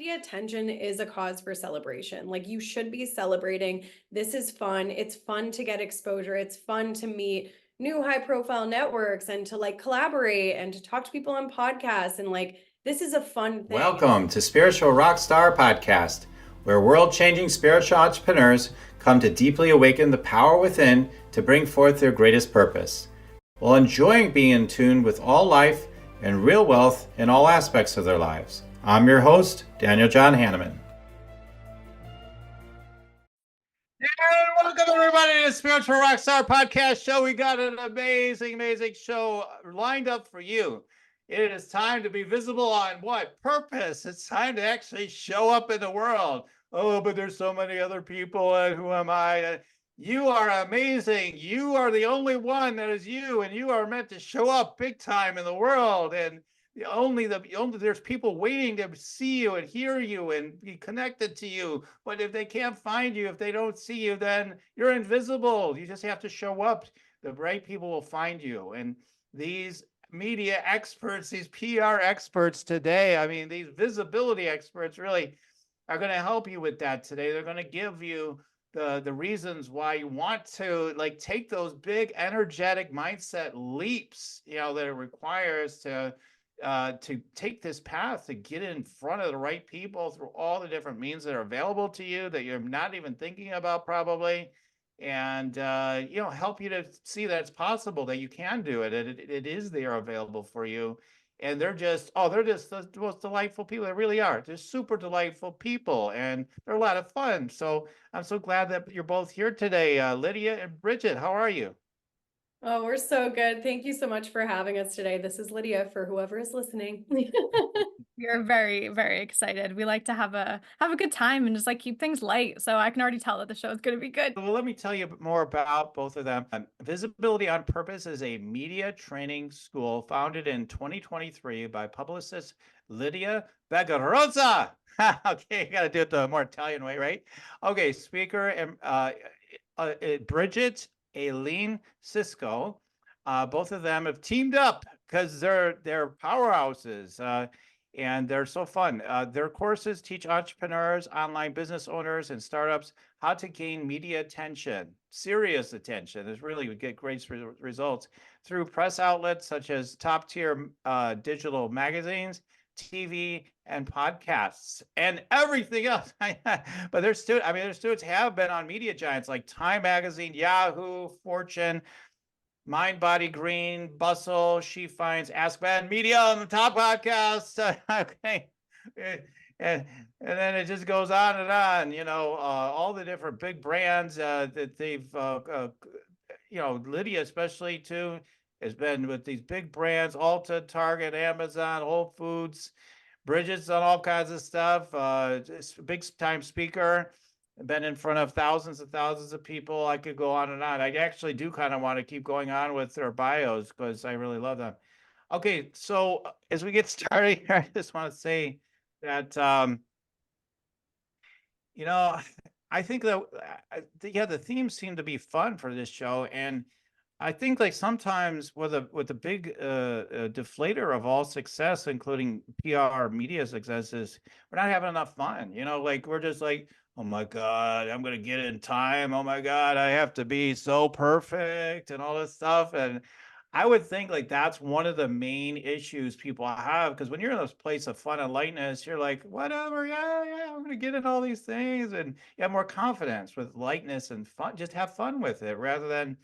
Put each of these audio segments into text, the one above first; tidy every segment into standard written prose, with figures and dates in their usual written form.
media attention is a cause for celebration. Like you should be celebrating. This is fun. It's fun to get exposure. It's fun to meet new high profile networks and to like collaborate and to talk to people on podcasts. And like, this is a fun thing. Welcome to Spiritual Rockstar Podcast, where world changing spiritual entrepreneurs come to deeply awaken the power within to bring forth their greatest purpose, while enjoying being in tune with all life and real wealth in all aspects of their lives. I'm your host, Daniel John Hanneman. And welcome everybody to the Spiritual Rockstar Podcast Show. We got an amazing show lined up for you. It is time to be visible on what? Purpose. It's time to actually show up in the world. Oh, but there's so many other people, and who am I? You are amazing. You are the only one that is you, and you are meant to show up big time in the world. And there's people waiting to see you and hear you and be connected to you. But if they can't find you, if they don't see you, then you're invisible. You just have to show up. The right people will find you. And these media experts, these PR experts today, I mean, these visibility experts really are going to help you with that today. They're going to give you the reasons why you want to like take those big energetic mindset leaps, that it requires to take this path to get in front of the right people through all the different means that are available to you that you're not even thinking about probably, and help you to see that it's possible, that you can do it. It is there available for you. And they're just the most delightful people. They really are. They're super delightful people, and they're a lot of fun. So I'm so glad that you're both here today. Lydia and Bridget, how are you? Oh, we're so good. Thank you so much for having us today. This is Lydia for whoever is listening. We're very, very excited. We like to have a good time and just like keep things light. So I can already tell that the show is going to be good. Well, let me tell you more about both of them. Visibility on Purpose is a media training school founded in 2023 by publicist Lydia Bagarozza. Okay, you got to do it the more Italian way, right? Okay, speaker and Bridget, Aileen, Sicsko. Both of them have teamed up because they're powerhouses. And they're so fun. Their courses teach entrepreneurs, online business owners, and startups how to gain media attention, serious attention. There's really, we get great results through press outlets such as top tier digital magazines, TV, and podcasts, and everything else. But their students have been on media giants like Time Magazine, Yahoo, Fortune, Mind, Body, Green, Bustle, She Finds, Ask Bad Media on the top podcast. Okay. And then it just goes on and on, all the different big brands that they've, Lydia especially too, has been with these big brands, Ulta, Target, Amazon, Whole Foods. Bridget's done all kinds of stuff. Big time speaker. Been in front of thousands of people. I could go on and on. I actually do kind of want to keep going on with their bios because I really love them. Okay, so as we get started here, I just want to say that I think that the themes seem to be fun for this show, and I think like sometimes with the big deflator of all success, including PR media success, is we're not having enough fun. Like we're just like, oh my God, I'm going to get in time. Oh my God, I have to be so perfect and all this stuff. And I would think like that's one of the main issues people have, because when you're in this place of fun and lightness, you're like, whatever, yeah, I'm going to get in all these things, and you have more confidence with lightness and fun. Just have fun with it rather than,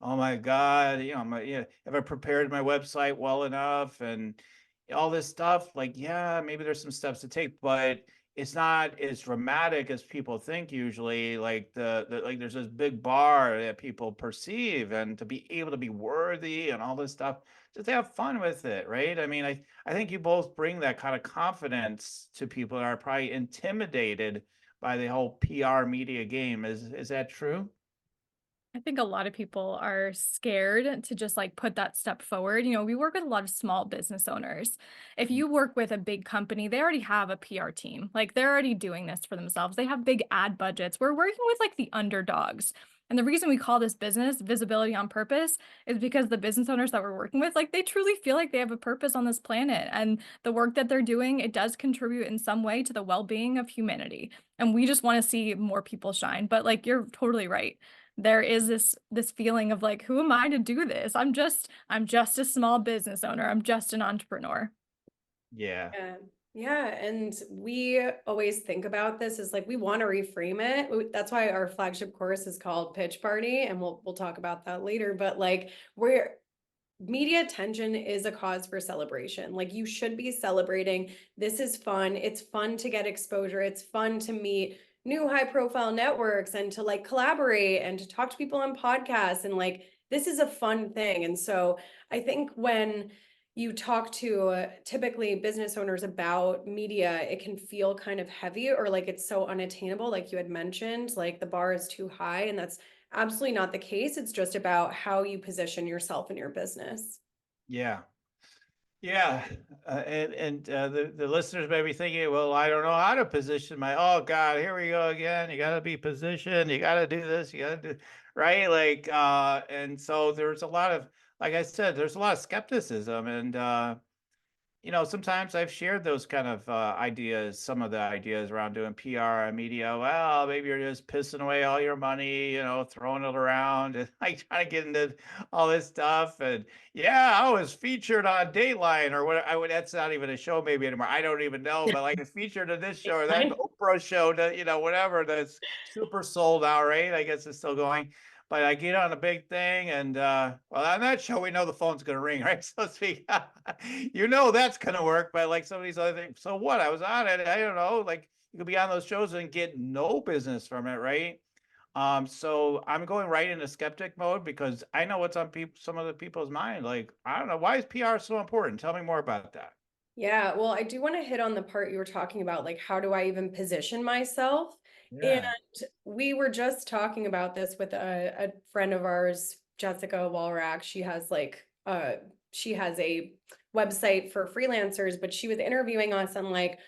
oh my God, have I prepared my website well enough and all this stuff? Like, yeah, maybe there's some steps to take, but it's not as dramatic as people think usually. Like like there's this big bar that people perceive, and to be able to be worthy and all this stuff, just have fun with it, right? I mean, I think you both bring that kind of confidence to people that are probably intimidated by the whole PR media game. Is that true? I think a lot of people are scared to just like put that step forward. We work with a lot of small business owners. If you work with a big company, they already have a PR team. Like they're already doing this for themselves. They have big ad budgets. We're working with like the underdogs. And the reason we call this business visibility on purpose is because the business owners that we're working with, like they truly feel like they have a purpose on this planet, and the work that they're doing, it does contribute in some way to the well-being of humanity. And we just want to see more people shine. But like, you're totally right. There is this feeling of like, who am I to do this? I'm just a small business owner. I'm just an entrepreneur. Yeah. Yeah, and we always think about this as like we want to reframe it. That's why our flagship course is called Pitch Party, and we'll talk about that later. But like we're media attention is a cause for celebration. Like you should be celebrating. This is fun. It's fun to get exposure. It's fun to meet new high profile networks and to like collaborate and to talk to people on podcasts, and like this is a fun thing. And so I think when you talk to typically business owners about media, it can feel kind of heavy or like it's so unattainable, like you had mentioned, like the bar is too high, and that's absolutely not the case. It's just about how you position yourself in your business. Yeah. Yeah. The listeners may be thinking, well, I don't know how to position oh God, here we go again. You got to be positioned. You got to do this. You got to do, right. Like, and so there's a lot of, like I said, there's a lot of skepticism, and, sometimes I've shared those kind of ideas, some of the ideas around doing PR and media. Well, maybe you're just pissing away all your money, throwing it around and like trying to get into all this stuff. And yeah, I was featured on Dateline or what that's not even a show maybe anymore. I don't even know, but like it's featured in this show or that Oprah show that, whatever that's super sold out, right? I guess it's still going. But I get on a big thing, and well, on that show, we know the phone's gonna ring, right? So to speak, that's gonna work. But like some of these other things, so what? I was on it. I don't know. Like you could be on those shows and get no business from it, right? So I'm going right into skeptic mode because I know what's on some of the people's mind. Like I don't know, why is PR so important? Tell me more about that. Yeah, well, I do want to hit on the part you were talking about, like, how do I even position myself? And Yeah. we were just talking about this with a friend of ours, Jessica Walrack. She has a website for freelancers, but she was interviewing us on like,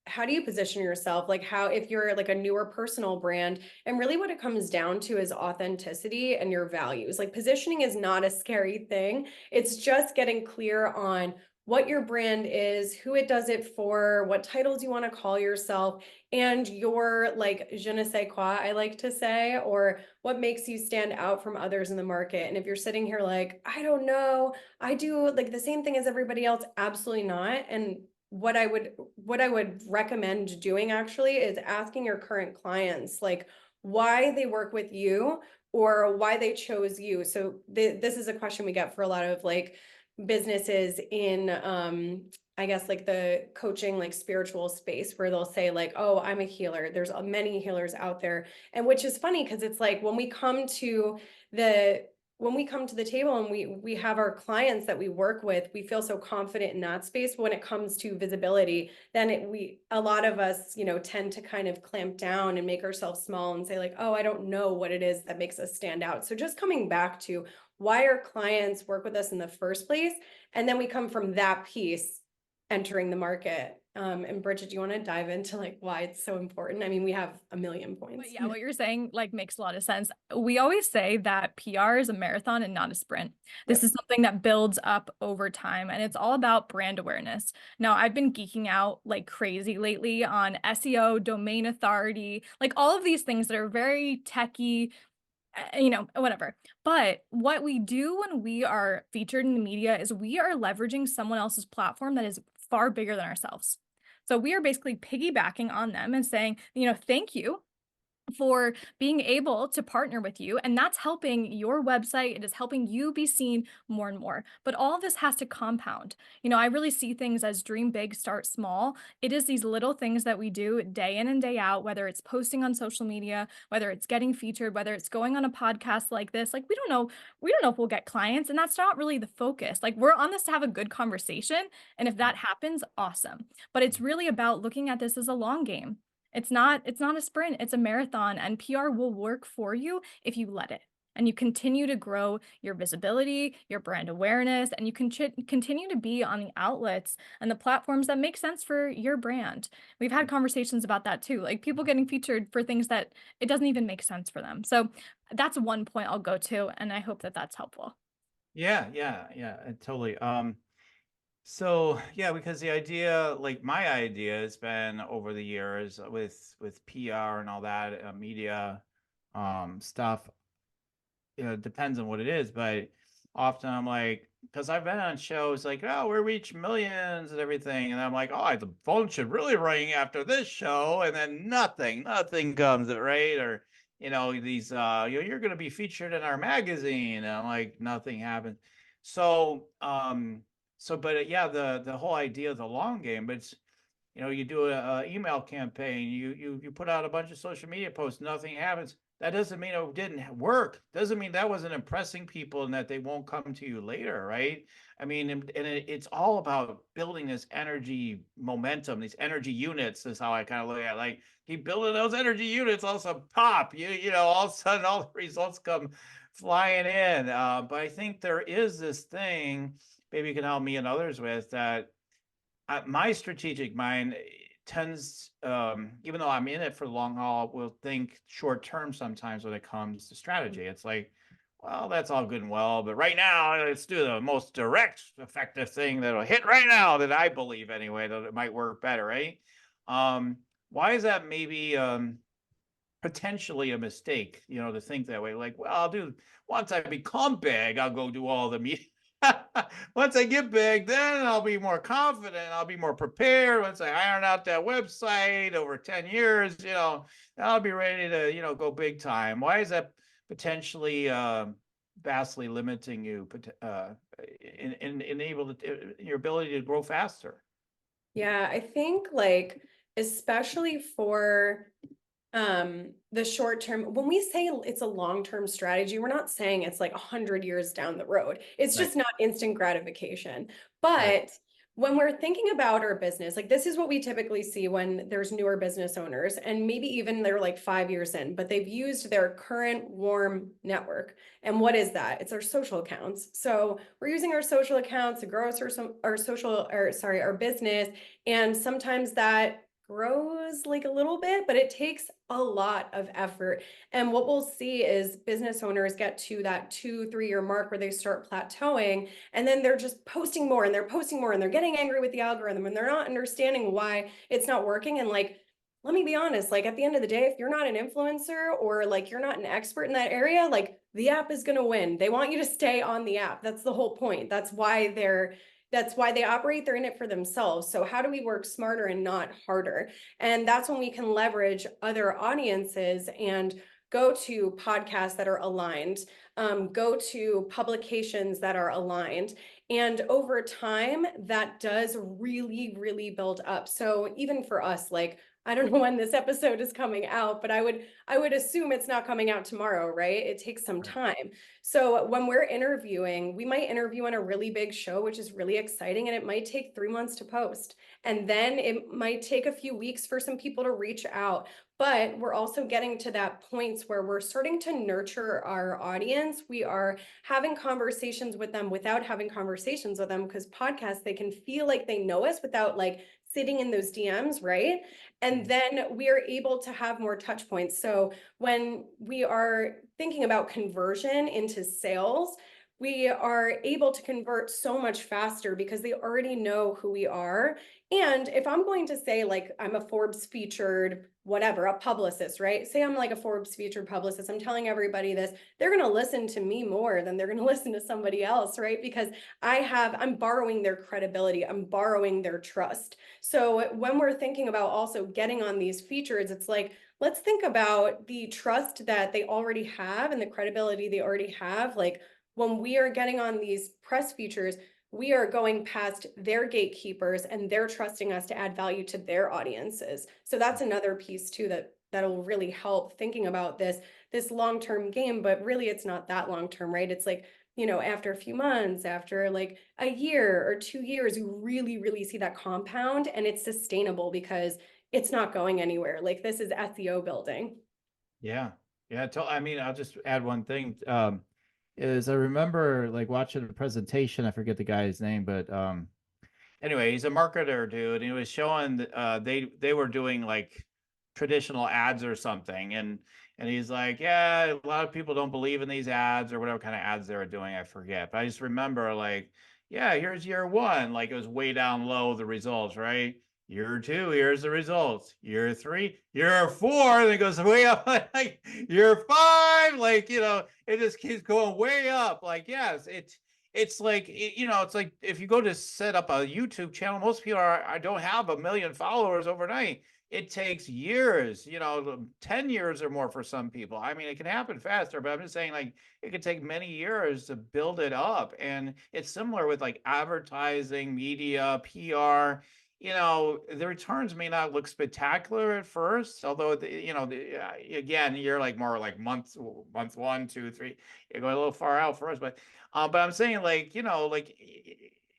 how do you position yourself? Like how, if you're like a newer personal brand, and really what it comes down to is authenticity and your values. Like positioning is not a scary thing. It's just getting clear on what your brand is, who it does it for, what titles you want to call yourself, and your like je ne sais quoi, I like to say, or what makes you stand out from others in the market. And if you're sitting here like, I don't know, I do like the same thing as everybody else, absolutely not. And what I would recommend doing actually is asking your current clients like why they work with you or why they chose you. So this is a question we get for a lot of like businesses in I guess like the coaching like spiritual space where they'll say like, oh, I'm a healer, there's many healers out there. And which is funny because it's like when we come to the table and we have our clients that we work with, we feel so confident in that space. When it comes to visibility, then a lot of us tend to kind of clamp down and make ourselves small and say like, oh, I don't know what it is that makes us stand out. So just coming back to why our clients work with us in the first place, and then we come from that piece entering the market. And Bridget, do you want to dive into like why it's so important? I mean, we have a million points. But yeah, what you're saying like makes a lot of sense. We always say that PR is a marathon and not a sprint. This is something that builds up over time, and it's all about brand awareness. Now, I've been geeking out like crazy lately on SEO, domain authority, like all of these things that are very techy, whatever. But what we do when we are featured in the media is we are leveraging someone else's platform that is far bigger than ourselves. So we are basically piggybacking on them and saying, thank you for being able to partner with you. And that's helping your website. It is helping you be seen more and more. But all of this has to compound. I really see things as dream big, start small. It is these little things that we do day in and day out, whether it's posting on social media, whether it's getting featured, whether it's going on a podcast like this. Like, we don't know if we'll get clients, and that's not really the focus. Like, we're on this to have a good conversation. And if that happens, awesome. But it's really about looking at this as a long game. It's not a sprint, it's a marathon, and PR will work for you if you let it. and you continue to grow your visibility, your brand awareness, and you can continue to be on the outlets and the platforms that make sense for your brand. We've had conversations about that too, like people getting featured for things that it doesn't even make sense for them. So that's one point I'll go to, and I hope that that's helpful. Yeah, totally. So yeah, because the idea, like my idea has been over the years with PR and all that, media, stuff, it depends on what it is, but often I'm like, because I've been on shows like, oh, we reach millions and everything, and I'm like, oh, the phone should really ring after this show, and then nothing comes, right? Or these, you're going to be featured in our magazine, and I'm like, nothing happened. So, but yeah, the whole idea of the long game, but it's, you do a email campaign, you put out a bunch of social media posts, nothing happens. That doesn't mean it didn't work. Doesn't mean that wasn't impressing people and that they won't come to you later, right? I mean, and it's all about building this energy momentum, these energy units is how I kind of look at it. Like, keep building those energy units, also pop, all of a sudden all the results come flying in. But I think there is this thing, maybe you can help me and others with that. My strategic mind tends, even though I'm in it for the long haul, will think short term sometimes when it comes to strategy. It's like, well, that's all good and well, but right now, let's do the most direct, effective thing that'll hit right now, that I believe anyway, that it might work better, right? Why is that maybe potentially a mistake, to think that way? Like, well, once I become big, I'll go do all the media. Once I get big, then I'll be more confident. I'll be more prepared. Once I iron out that website over 10 years, I'll be ready to, go big time. Why is that potentially vastly limiting you in your ability to grow faster? Yeah, I think like, especially for the short term, when we say it's a long-term strategy, we're not saying it's like 100 years down the road. It's Right. just not instant gratification. Right. But when we're thinking about our business, like this is what we typically see when there's newer business owners, and maybe even they're like 5 years in, but they've used their current warm network. And what is that? It's our social accounts. So we're using our social accounts to grow our business. And sometimes that grows like a little bit, but it takes a lot of effort. And what we'll see is business owners get to that 2-3 year mark where they start plateauing, and then they're just posting more and they're posting more and they're getting angry with the algorithm and they're not understanding why it's not working. And like, let me be honest, like at the end of the day, if you're not an influencer or like you're not an expert in that area, like the app is going to win. They want you to stay on the app. That's the whole point. That's why they operate. They're in it for themselves. So how do we work smarter and not harder? And that's when we can leverage other audiences and go to podcasts that are aligned, go to publications that are aligned. And over time, that does really, really build up. So even for us, like, I don't know when this episode is coming out, but I would assume it's not coming out tomorrow, right? It takes some time. So when we're interviewing, we might interview on a really big show, which is really exciting, and it might take 3 months to post. And then it might take a few weeks for some people to reach out. But we're also getting to that points where we're starting to nurture our audience. We are having conversations with them without having conversations with them, because podcasts, they can feel like they know us without like sitting in those DMs, right? And then we are able to have more touch points. So when we are thinking about conversion into sales, we are able to convert so much faster because they already know who we are. And if I'm going to say like I'm a Forbes featured whatever, a publicist, right? Say I'm like a Forbes featured publicist, I'm telling everybody this, they're going to listen to me more than they're going to listen to somebody else, right? Because I'm borrowing their credibility, I'm borrowing their trust. So when we're thinking about also getting on these features, it's like, let's think about the trust that they already have and the credibility they already have. Like when we are getting on these press features, we are going past their gatekeepers and they're trusting us to add value to their audiences. So that's another piece too that'll really help thinking about this long-term game, but really it's not that long-term, right? It's like, after a few months, after like a year or 2 years, you really, really see that compound, and it's sustainable because it's not going anywhere. Like this is SEO building. Yeah. Yeah, I mean, I'll just add one thing. Is I remember like watching a presentation. I forget the guy's name, but anyway, he's a marketer dude. And he was showing they were doing like traditional ads or something, and he's like, yeah, a lot of people don't believe in these ads or whatever kind of ads they were doing. I forget, but I just remember like, yeah, here's year one, like it was way down low the results, right? Year two, here's the results. Year three, year four, and it goes way up. Like year five, like it just keeps going way up. Like yes, it's like it's like if you go to set up a YouTube channel, most people I don't have 1 million followers overnight. It takes years, 10 years or more for some people. I mean, it can happen faster, but I'm just saying like it could take many years to build it up. And it's similar with like advertising, media, PR. The returns may not look spectacular at first, although again, you're like more like month 1, 2, 3, you're going a little far out first, but I'm saying like, like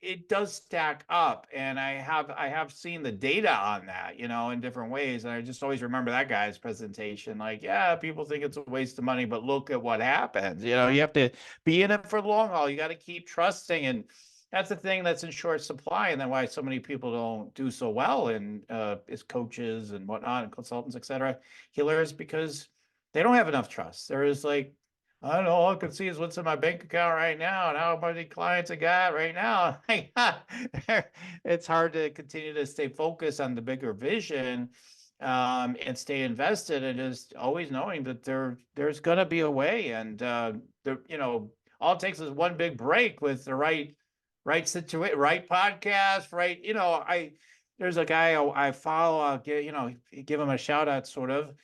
it does stack up, and I have seen the data on that, in different ways. And I just always remember that guy's presentation. Like, yeah, people think it's a waste of money, but look at what happens. You have to be in it for the long haul. You got to keep trusting, and that's the thing that's in short supply, and then why so many people don't do so well in as coaches and whatnot, and consultants, etc. Healers, because they don't have enough trust. There is like, I don't know, all I can see is what's in my bank account right now and how many clients I got right now. It's hard to continue to stay focused on the bigger vision, and stay invested, and just always knowing that there's going to be a way. And all it takes is one big break with the right situation, right podcast, right. There's a guy I follow. I'll give him a shout out, sort of.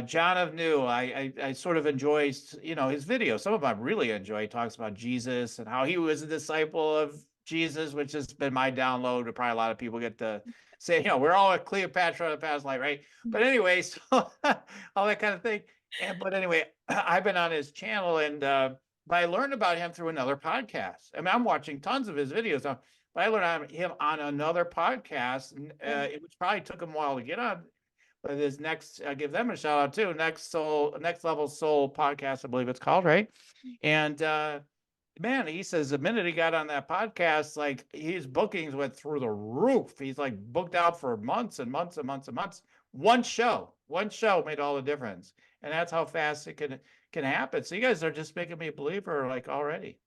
John of New, I sort of enjoy, his videos. Some of them I really enjoy. He talks about Jesus and how he was a disciple of Jesus, which has been my download. But probably a lot of people get to say, we're all a Cleopatra in the past life, right? But anyway, so all that kind of thing. But anyway, I've been on his channel, and but I learned about him through another podcast. I mean, I'm watching tons of his videos now, but I learned on him on another podcast, which probably took him a while to get on. But his next, I'll give them a shout out too. Next Level Soul podcast, I believe it's called, right? And man, he says the minute he got on that podcast, like his bookings went through the roof. He's like booked out for months and months and months and months. One show made all the difference, and that's how fast it can happen. So you guys are just making me a believer, like already.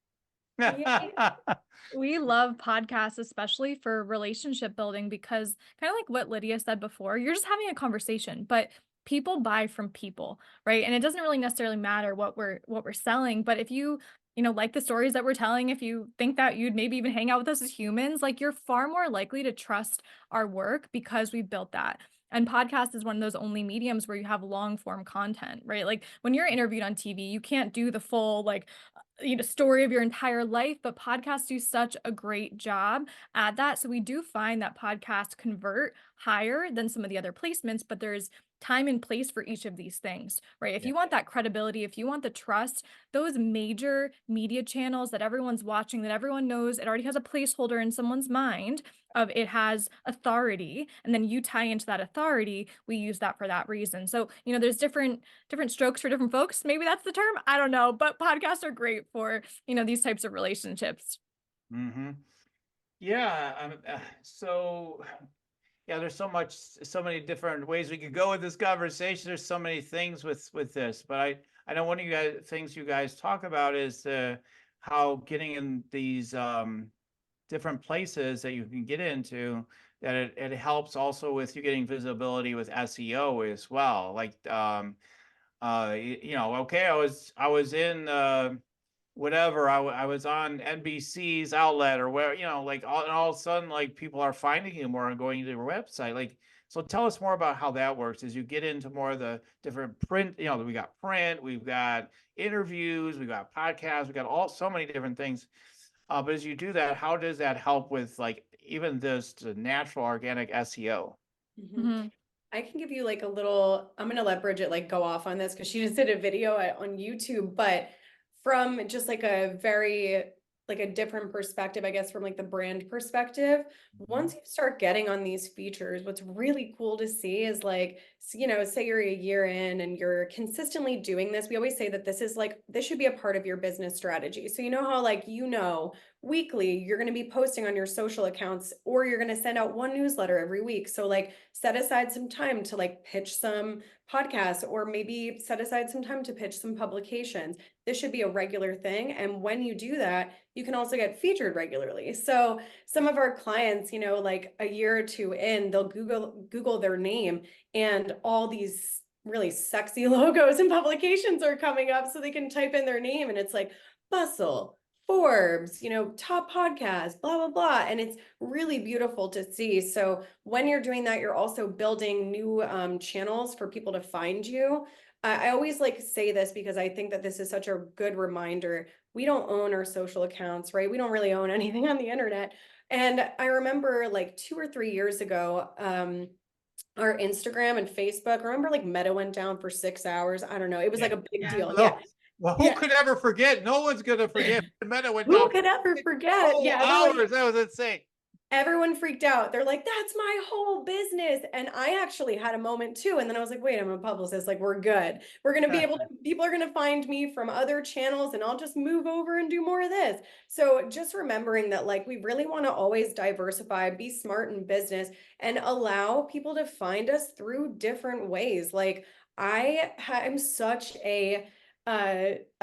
We love podcasts, especially for relationship building, because kind of like what Lydia said before, you're just having a conversation, but people buy from people, right? And it doesn't really necessarily matter what we're selling, but if you like the stories that we're telling, if you think that you'd maybe even hang out with us as humans, like you're far more likely to trust our work because we built that. And podcast is one of those only mediums where you have long form content, right? Like when you're interviewed on TV, you can't do the full like story of your entire life, but podcasts do such a great job at that. So we do find that podcasts convert higher than some of the other placements, but there's time and place for each of these things, right? If you want that credibility, if you want the trust, those major media channels that everyone's watching, that everyone knows, it already has a placeholder in someone's mind of it has authority, and then you tie into that authority, we use that for that reason. So, there's different strokes for different folks. Maybe that's the term. I don't know, but podcasts are great for, these types of relationships. Mm-hmm. Yeah. So yeah, there's so many different ways we could go with this conversation. There's so many things with this, but I know one of things you guys talk about is how getting in these different places that you can get into, that it helps also with you getting visibility with SEO as well. Like okay, I was in whatever, I was on NBC's outlet or where, like all of a sudden, like people are finding you more and going to your website. Like, so tell us more about how that works as you get into more of the different print, we got print, we've got interviews, we've got podcasts, we got so many different things. But as you do that, how does that help with like even this natural organic SEO? Mm-hmm. I can give you like I'm going to let Bridget like go off on this because she just did a video on YouTube, but from just like a very like a different perspective, I guess, from like the brand perspective. Once you start getting on these features, what's really cool to see is like, you know, say you're a year in and you're consistently doing this. We always say that this is like, this should be a part of your business strategy. So you know how like, you know, weekly you're going to be posting on your social accounts, or you're going to send out one newsletter every week. So like set aside some time to like pitch some podcasts, or maybe set aside some time to pitch some publications. This should be a regular thing. And when you do that, you can also get featured regularly. So some of our clients, you know, like a year or two in, they'll Google their name, and all these really sexy logos and publications are coming up, so they can type in their name and it's like Bustle, Forbes, you know, top podcast, blah, blah, blah. And it's really beautiful to see. So when you're doing that, you're also building new channels for people to find you. I always like to say this because I think that this is such a good reminder. We don't own our social accounts, right? We don't really own anything on the internet. And I remember like 2 or 3 years ago, our Instagram and Facebook, I remember like Meta went down for 6 hours. I don't know. It was like a big deal. Yeah. Well, who could ever forget? No one's gonna forget. Meta went Who down could ever forget? for Yeah. hours. That was insane. Everyone freaked out. They're like, that's my whole business. And I actually had a moment too. And then I was like, wait, I'm a publicist. Like, we're good. We're going to be able to, people are going to find me from other channels, and I'll just move over and do more of this. So just remembering that, like, we really want to always diversify, be smart in business, and allow people to find us through different ways. Like, I'm such a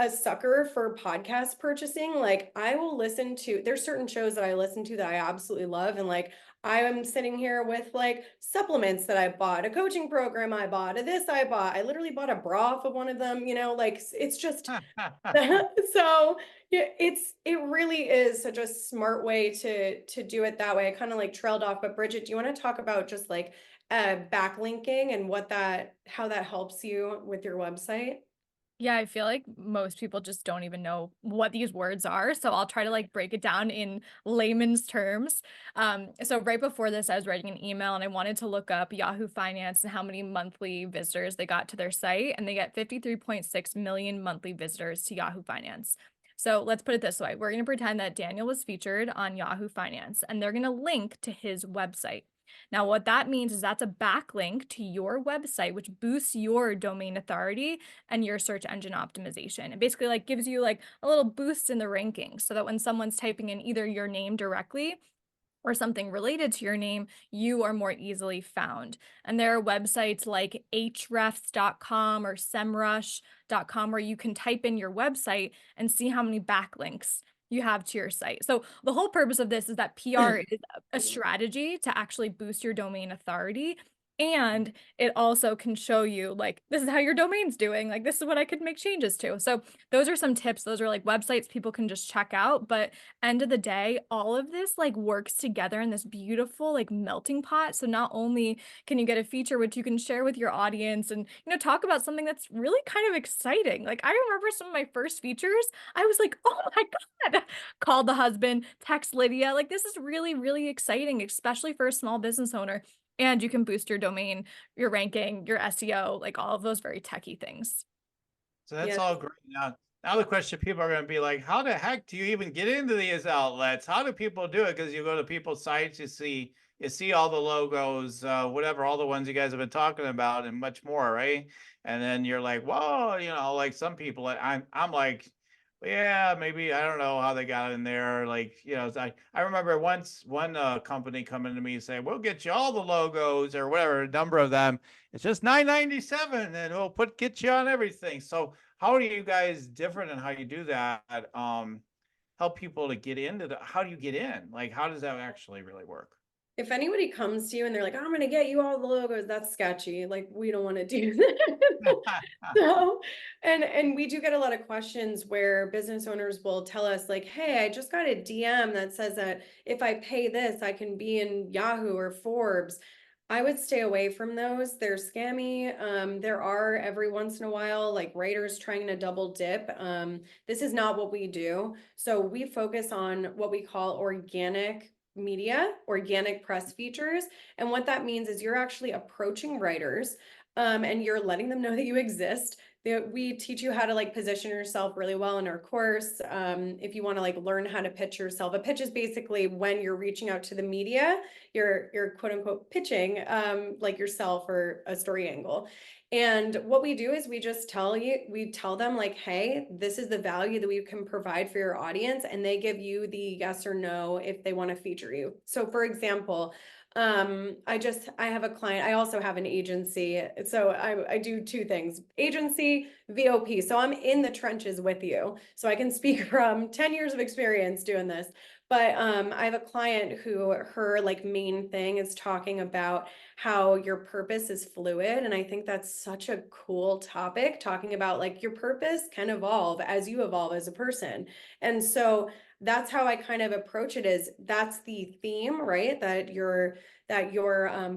sucker for podcast purchasing. Like, I will listen to, there's certain shows that I listen to that I absolutely love. And like, I am sitting here with like supplements that I bought, a coaching program I bought, I literally bought a bra for one of them, you know, like it's just, so yeah, it really is such a smart way to do it that way. I kind of like trailed off, but Bridget, do you want to talk about just like backlinking and how that helps you with your website? Yeah, I feel like most people just don't even know what these words are. So I'll try to like break it down in layman's terms. So right before this, I was writing an email and I wanted to look up Yahoo Finance and how many monthly visitors they got to their site. And they get 53.6 million monthly visitors to Yahoo Finance. So let's put it this way. We're going to pretend that Daniel was featured on Yahoo Finance, and they're going to link to his website. Now, what that means is that's a backlink to your website, which boosts your domain authority and your search engine optimization. It basically like gives you like a little boost in the rankings, so that when someone's typing in either your name directly or something related to your name, you are more easily found. And there are websites like hrefs.com or semrush.com where you can type in your website and see how many backlinks you have to your site. So the whole purpose of this is that PR is a strategy to actually boost your domain authority. And it also can show you like, this is how your domain's doing. Like, this is what I could make changes to. So those are some tips. Those are like websites people can just check out. But end of the day, all of this like works together in this beautiful like melting pot. So not only can you get a feature which you can share with your audience and, you know, talk about something that's really kind of exciting. Like, I remember some of my first features, I was like, oh my God, called the husband, text Lydia. Like, this is really, really exciting, especially for a small business owner. And you can boost your domain, your ranking, your SEO, like all of those very techie things. So that's Yes. all great. Now the question people are going to be like, how the heck do you even get into these outlets? How do people do it? Because you go to people's sites, you see all the logos, whatever, all the ones you guys have been talking about and much more, right? And then you're like, whoa, you know, like some people, I'm like, yeah, maybe I don't know how they got in there. Like, you know, I remember once one company coming to me and saying, we'll get you all the logos or whatever, a number of them. It's just $9.97 and we'll get you on everything. So how are you guys different in how you do that? Help people to get into how do you get in? Like, how does that actually really work? If anybody comes to you and they're like, I'm going to get you all the logos, that's sketchy. Like, we don't want to do that. So, and we do get a lot of questions where business owners will tell us like, hey, I just got a DM that says that if I pay this, I can be in Yahoo or Forbes. I would stay away from those. They're scammy. There are every once in a while, like writers trying to double dip. This is not what we do. So we focus on what we call organic media, organic press features. And what that means is you're actually approaching writers. and you're letting them know that you exist. We teach you how to like position yourself really well in our course. If you want to like learn how to pitch yourself, a pitch is basically when you're reaching out to the media, you're quote unquote pitching like yourself or a story angle. And what we do is we tell them like, hey, this is the value that we can provide for your audience, and they give you the yes or no if they want to feature you. So for example, I have a client, I also have an agency. So I do two things, agency, VOP. So I'm in the trenches with you. So I can speak from 10 years of experience doing this. But I have a client who her like main thing is talking about how your purpose is fluid. And I think that's such a cool topic, talking about like your purpose can evolve as you evolve as a person. And so that's how I kind of approach it, is that's the theme, right? That your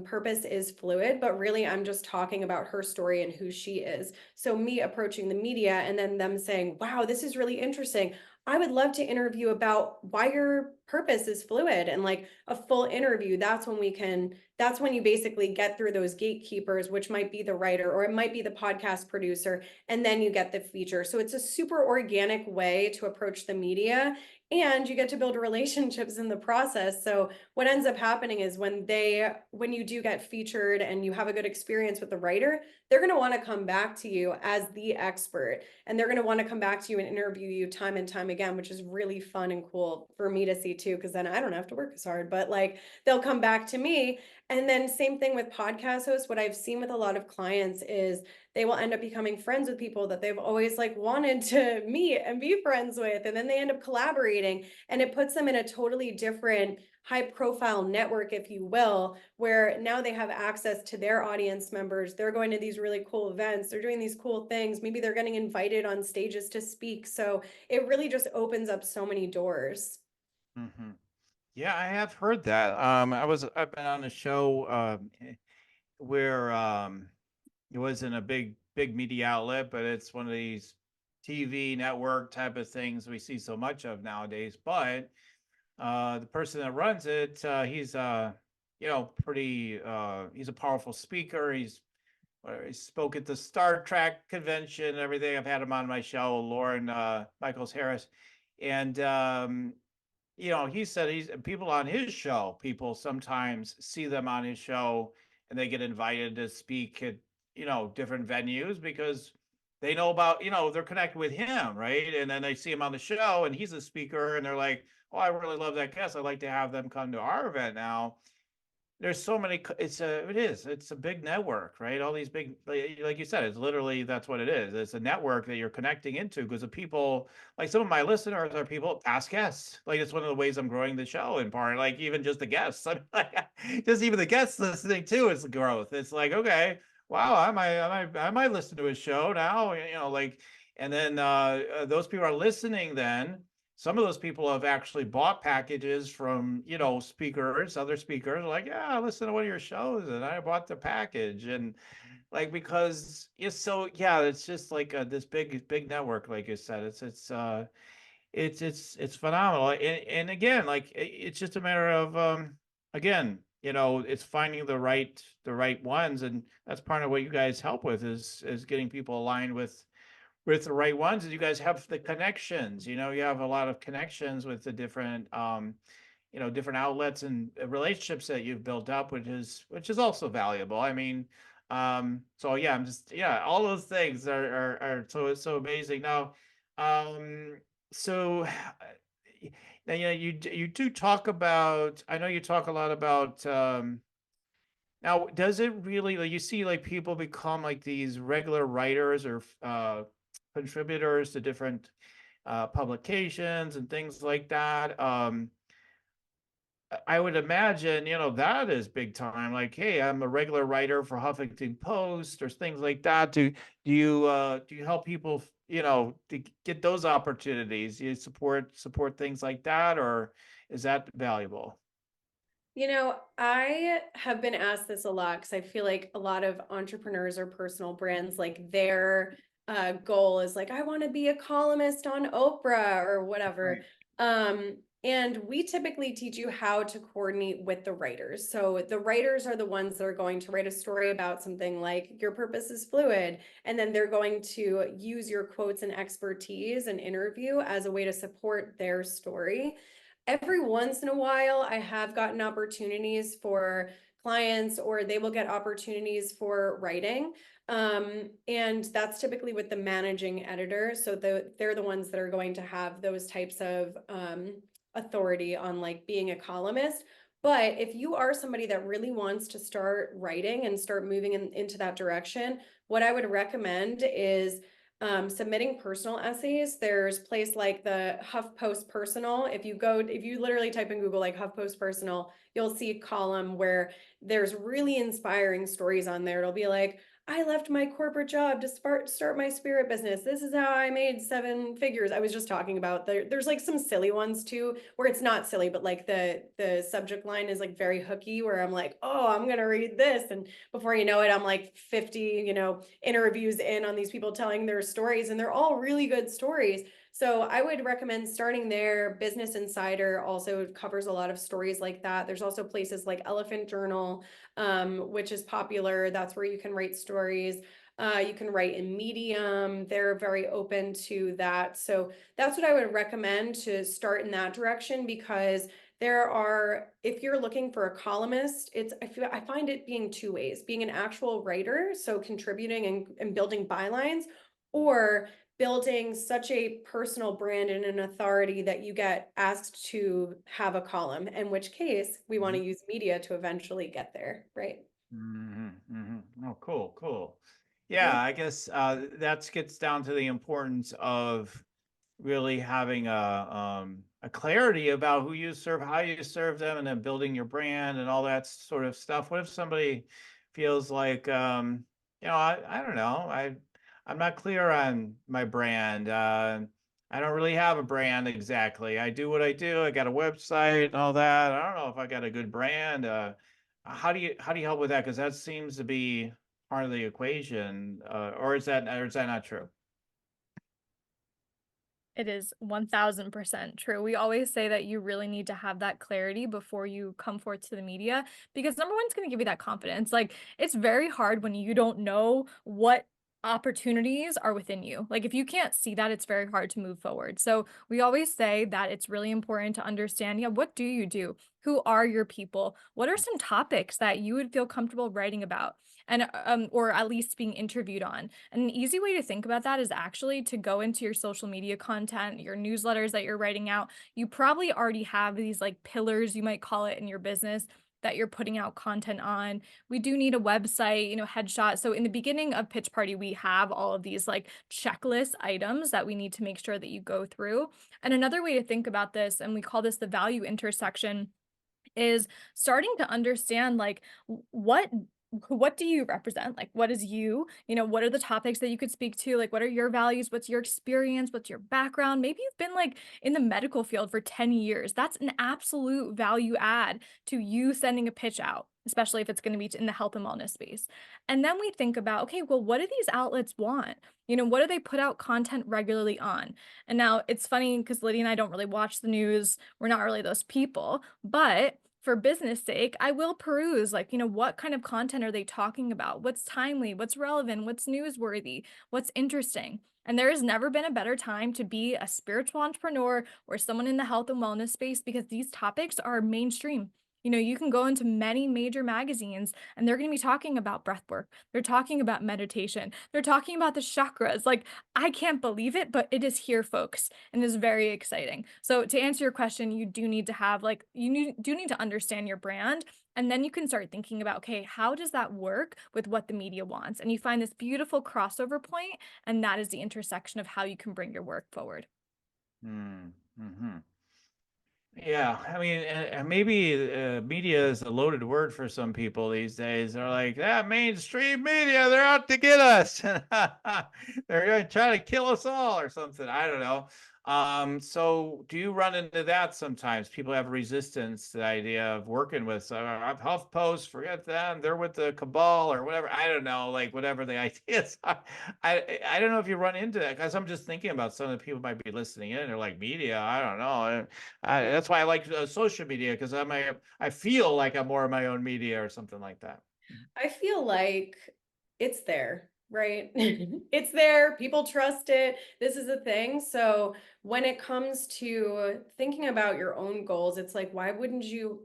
purpose is fluid, but really I'm just talking about her story and who she is. So me approaching the media and then them saying, wow, this is really interesting. I would love to interview about why your purpose is fluid, and like a full interview. That's when you basically get through those gatekeepers, which might be the writer or it might be the podcast producer, and then you get the feature. So it's a super organic way to approach the media, and you get to build relationships in the process. So what ends up happening is when you do get featured and you have a good experience with the writer, they're going to want to come back to you as the expert, and they're going to want to come back to you and interview you time and time again, which is really fun and cool for me to see too, because then I don't have to work as hard, but like they'll come back to me. And then same thing with podcast hosts. What I've seen with a lot of clients is they will end up becoming friends with people that they've always like wanted to meet and be friends with, and then they end up collaborating, and it puts them in a totally different high profile network, if you will, where now they have access to their audience members. They're going to these really cool events, they're doing these cool things, maybe they're getting invited on stages to speak. So it really just opens up so many doors. Mm-hmm. Yeah, I have heard that. I've been on a show where it wasn't a big media outlet, but it's one of these TV network type of things we see so much of nowadays. But the person that runs it, he's pretty he's a powerful speaker. He spoke at the Star Trek convention and everything. I've had him on my show, Lauren Michaels Harris, and he said people on his show, people sometimes see them on his show and they get invited to speak at, different venues because they know about, they're connected with him, right? And then they see him on the show and he's a speaker and they're like, oh, I really love that guest. I'd like to have them come to our event now. There's so many, it's a big network, right? All these big, like you said, it's literally, that's what it is. It's a network that you're connecting into, because the people, like some of my listeners are people, past guests. Like it's one of the ways I'm growing the show in part, like even just the guests. I mean, like, just even the guests listening too, it's the growth. It's like, okay, wow, I might listen to his show now, and then those people are listening then. Some of those people have actually bought packages from, speakers, other speakers, like, yeah, listen to one of your shows, and I bought the package. And like, because it's just like this big network, like you said, it's phenomenal. And again, like it's just a matter of, again, it's finding the right ones. And that's part of what you guys help with, is getting people aligned with the right ones. And you guys have the connections, you have a lot of connections with the different different outlets and relationships that you've built up, which is also valuable. I mean, so yeah, all those things are so amazing. Now, so now, you do talk about, I know you talk a lot about, now, does it really, like, you see like people become like these regular writers or contributors to different publications and things like that? I would imagine, that is big time. Like, hey, I'm a regular writer for Huffington Post or things like that. Do you help people, to get those opportunities? You support things like that, or is that valuable? I have been asked this a lot because I feel like a lot of entrepreneurs or personal brands, like their goal is like, I want to be a columnist on Oprah or whatever. Right. And we typically teach you how to coordinate with the writers. So the writers are the ones that are going to write a story about something like your purpose is fluid. And then they're going to use your quotes and expertise and interview as a way to support their story. Every once in a while, I have gotten opportunities for clients, or they will get opportunities for writing. And that's typically with the managing editor. So they're the ones that are going to have those types of authority on like being a columnist. But if you are somebody that really wants to start writing and start moving into that direction, what I would recommend is submitting personal essays. There's a place like the HuffPost Personal. If you literally type in Google like HuffPost Personal, you'll see a column where there's really inspiring stories on there. It'll be like, I left my corporate job to start my spirit business. This is how I made 7 figures. I was just talking about there's like some silly ones too, where it's not silly, but like the subject line is like very hooky, where I'm like, oh, I'm gonna read this, and before you know it, I'm like 50, interviews in on these people telling their stories, and they're all really good stories. So I would recommend starting there. Business Insider also covers a lot of stories like that. There's also places like Elephant Journal, which is popular. That's where you can write stories. You can write in Medium. They're very open to that. So that's what I would recommend, to start in that direction, because if you're looking for a columnist, I find it being 2 ways: being an actual writer, so contributing and building bylines, or building such a personal brand and an authority that you get asked to have a column, in which case we want to use media to eventually get there, right? Oh, cool. Yeah, I guess that gets down to the importance of really having a clarity about who you serve, how you serve them, and then building your brand and all that sort of stuff. What if somebody feels like, I don't know, I'm not clear on my brand. I don't really have a brand exactly. I do what I do. I got a website and all that. I don't know if I got a good brand. How do you help with that? Because that seems to be part of the equation, or is that not true? It is 1000% true. We always say that you really need to have that clarity before you come forth to the media, because number one, it's going to give you that confidence. Like, it's very hard when you don't know what opportunities are within you. Like, if you can't see that, it's very hard to move forward. So we always say that it's really important to understand, yeah, what do you do? Who are your people? What are some topics that you would feel comfortable writing about? And or at least being interviewed on. And an easy way to think about that is actually to go into your social media content, your newsletters that you're writing out. You probably already have these like pillars, you might call it, in your business that you're putting out content on. We do need a website, headshot. So in the beginning of Pitch Party, we have all of these like checklist items that we need to make sure that you go through. And another way to think about this, and we call this the value intersection, is starting to understand like what do you represent? Like, what is you? What are the topics that you could speak to? Like, what are your values? What's your experience? What's your background? Maybe you've been like in the medical field for 10 years. That's an absolute value add to you sending a pitch out, especially if it's going to be in the health and wellness space. And then we think about, okay, well, what do these outlets want? What do they put out content regularly on? And now it's funny because Lydia and I don't really watch the news. We're not really those people, but for business sake, I will peruse like, what kind of content are they talking about? What's timely? What's relevant? What's newsworthy? What's interesting? And there has never been a better time to be a spiritual entrepreneur or someone in the health and wellness space, because these topics are mainstream. You can go into many major magazines and they're going to be talking about breath work. They're talking about meditation. They're talking about the chakras. Like, I can't believe it, but it is here, folks, and is very exciting. So to answer your question, you do need to have do need to understand your brand, and then you can start thinking about, okay, how does that work with what the media wants? And you find this beautiful crossover point, and that is the intersection of how you can bring your work forward. Mm-hmm. Yeah, I mean, and maybe media is a loaded word for some people these days. They're like, mainstream media, they're out to get us. They're going to try to kill us all or something. I don't know. So do you run into that sometimes? People have resistance to the idea of working with HuffPost, forget them, they're with the cabal or whatever. I don't know, like whatever the ideas are. I don't know if you run into that, because I'm just thinking about some of the people might be listening in. They're like, media, I don't know. That's why I like social media, because I feel like I'm more of my own media or something like that. I feel like it's there, right? It's there. People trust it. This is a thing. So when it comes to thinking about your own goals, it's like, why wouldn't you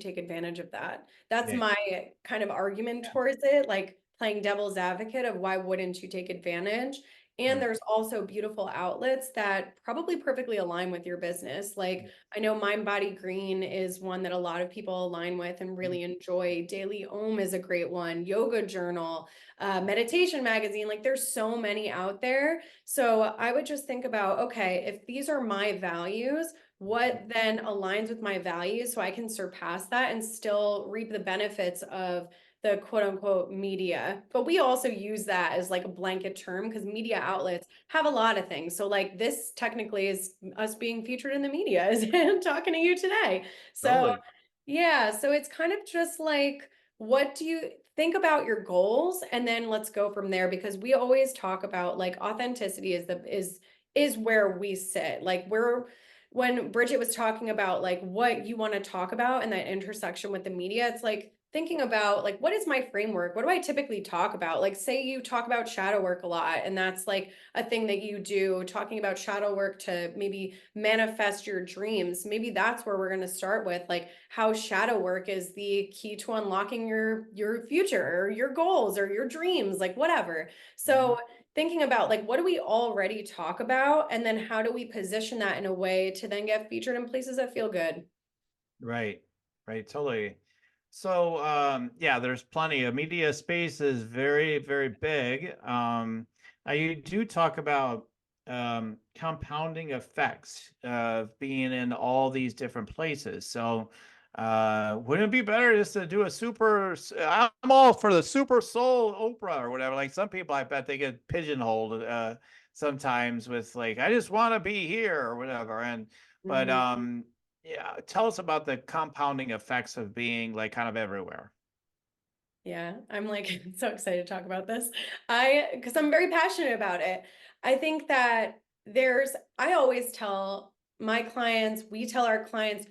take advantage of that? That's Yeah. my kind of argument towards it, like playing devil's advocate of why wouldn't you take advantage? And Mm. there's also beautiful outlets that probably perfectly align with your business. Like I know Mind Body Green is one that a lot of people align with and really enjoy. Daily Om is a great one. Yoga Journal, Meditation Magazine. Like there's so many out there. So I would just think about, okay, if these are my values, what then aligns with my values so I can surpass that and still reap the benefits of the quote unquote media. But we also use that as like a blanket term because media outlets have a lot of things. So like this technically is us being featured in the media as I'm talking to you today. So Totally. yeah, so it's kind of just like, what do you think about your goals? And then let's go from there because we always talk about like authenticity is where we sit. Like when Bridget was talking about like what you want to talk about and that intersection with the media, it's like thinking about like what is my framework? What do I typically talk about? Like say you talk about shadow work a lot and that's like a thing that you do, talking about shadow work to maybe manifest your dreams. Maybe that's where we're going to start with like how shadow work is the key to unlocking your future or your goals or your dreams, like whatever. So thinking about like what do we already talk about and then how do we position that in a way to then get featured in places that feel good. Right, right, totally. So, yeah, there's plenty of media space is very, very big. You do talk about compounding effects of being in all these different places. So, wouldn't it be better just to do a I'm all for the super soul Oprah or whatever. Like some people, I bet they get pigeonholed sometimes with like, I just want to be here or whatever. But Mhm. yeah, tell us about the compounding effects of being like kind of everywhere. Yeah, I'm like so excited to talk about this. Because I'm very passionate about it. I think that I always tell my clients, we tell our clients,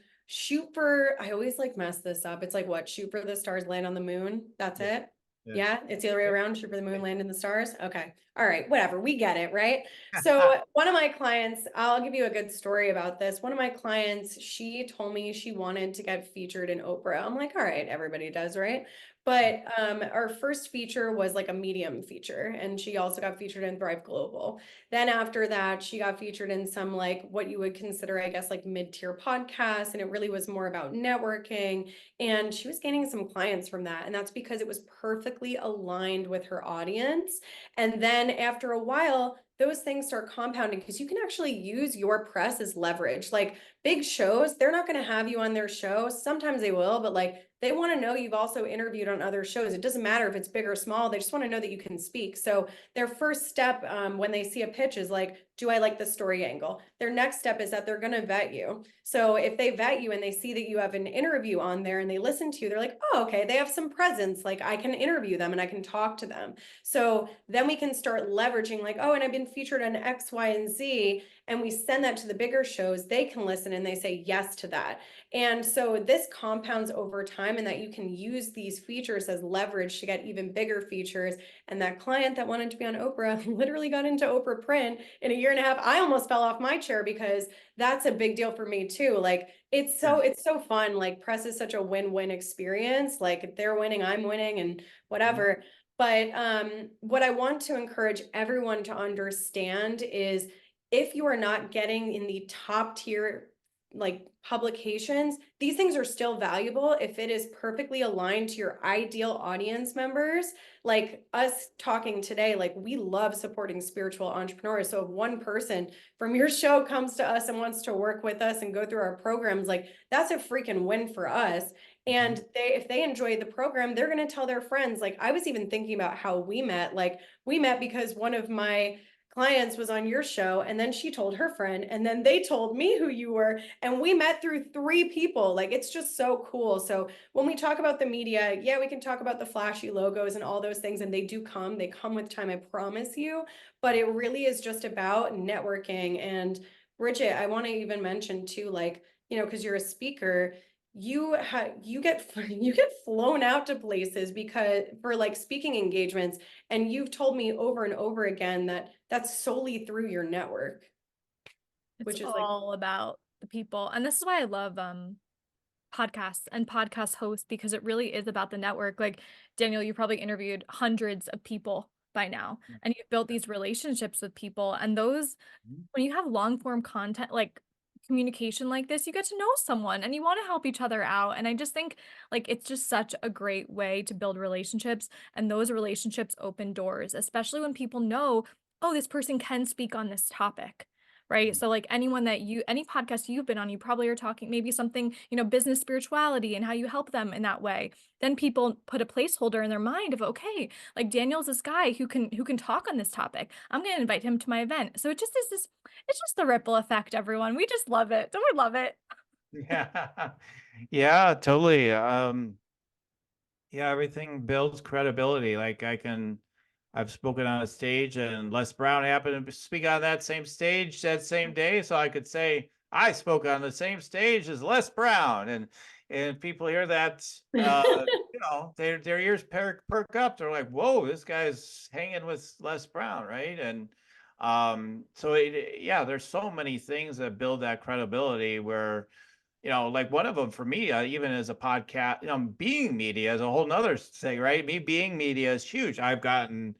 I always like mess this up. It's like what, shoot for the stars, land on the moon. That's Yeah, it. yeah. Yeah, it's the other way Yep. around, shoot for the moon, land in the stars. Okay. All right, whatever. We get it, right? So one of my clients, I'll give you a good story about this. One of my clients, she told me she wanted to get featured in Oprah. I'm like, all right, everybody does, right? But our first feature was like a medium feature, and she also got featured in Thrive Global. Then after that, she got featured in some like what you would consider, I guess, like mid-tier podcasts, and it really was more about networking. And she was gaining some clients from that, and that's because it was perfectly aligned with her audience. And then after a while, those things start compounding because you can actually use your press as leverage. Like big shows, they're not going to have you on their show. Sometimes they will, but like they want to know you've also interviewed on other shows. It doesn't matter if it's big or small. They just want to know that you can speak. So their first step when they see a pitch is like, do I like the story angle? Their next step is that they're going to vet you. So if they vet you and they see that you have an interview on there and they listen to you, they're like, oh, okay, they have some presence. Like I can interview them and I can talk to them. So then we can start leveraging like, oh, and I've been featured on X, Y, and Z. And we send that to the bigger shows. They can listen and they say yes to that. And so this compounds over time and that you can use these features as leverage to get even bigger features. And that client that wanted to be on Oprah literally got into Oprah print in a year and a half. I almost fell off my chair because that's a big deal for me too. Like it's so fun. Like press is such a win-win experience. Like if they're winning, I'm winning and whatever. But what I want to encourage everyone to understand is if you are not getting in the top tier like publications, these things are still valuable if it is perfectly aligned to your ideal audience members. Like us talking today, like we love supporting spiritual entrepreneurs. So if one person from your show comes to us and wants to work with us and go through our programs, like that's a freaking win for us. And if they enjoy the program, they're going to tell their friends. Like I was even thinking about how we met. Like we met because one of my clients was on your show, and then she told her friend, and then they told me who you were, and we met through 3 people. Like, it's just so cool. So when we talk about the media, yeah, we can talk about the flashy logos and all those things, and they come with time, I promise you, but it really is just about networking. And Bridget, I want to even mention too, like, because you're a speaker, you get you get flown out to places because for like speaking engagements, and you've told me over and over again that that's solely through your network, which It's is like, all about the people. And this is why I love podcasts and podcast hosts, because it really is about the network. Like, Daniel, you probably interviewed hundreds of people by now, and you've built these relationships with people. And those, when you have long form content, like communication like this, you get to know someone and you want to help each other out. And I just think like it's just such a great way to build relationships. And those relationships open doors, especially when people know, oh, this person can speak on this topic. Right. So like any podcast you've been on, you probably are talking maybe something, business spirituality and how you help them in that way. Then people put a placeholder in their mind of, okay, like Daniel's this guy who can talk on this topic. I'm going to invite him to my event. So it just is this, it's just the ripple effect, everyone. We just love it. Don't we love it? Yeah. Yeah, totally. Yeah, everything builds credibility. Like I've spoken on a stage and Les Brown happened to speak on that same stage that same day. So I could say, I spoke on the same stage as Les Brown. And people hear that, their ears perk up. They're like, whoa, this guy's hanging with Les Brown, right? And yeah, there's so many things that build that credibility where like one of them for me, even as a podcast, being media is a whole nother thing, right? Me being media is huge. I've gotten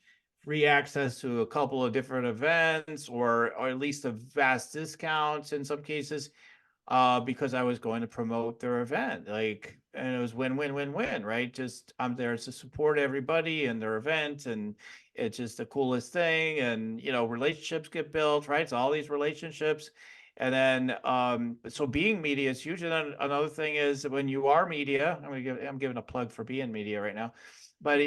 free access to a couple of different events or at least a vast discounts in some cases, because I was going to promote their event. And it was win-win-win-win, right? Just I'm there to support everybody and their event, and it's just the coolest thing. And relationships get built, right? So all these relationships. And then, so being media is huge. And then another thing is when you are media, I'm giving a plug for being media right now. But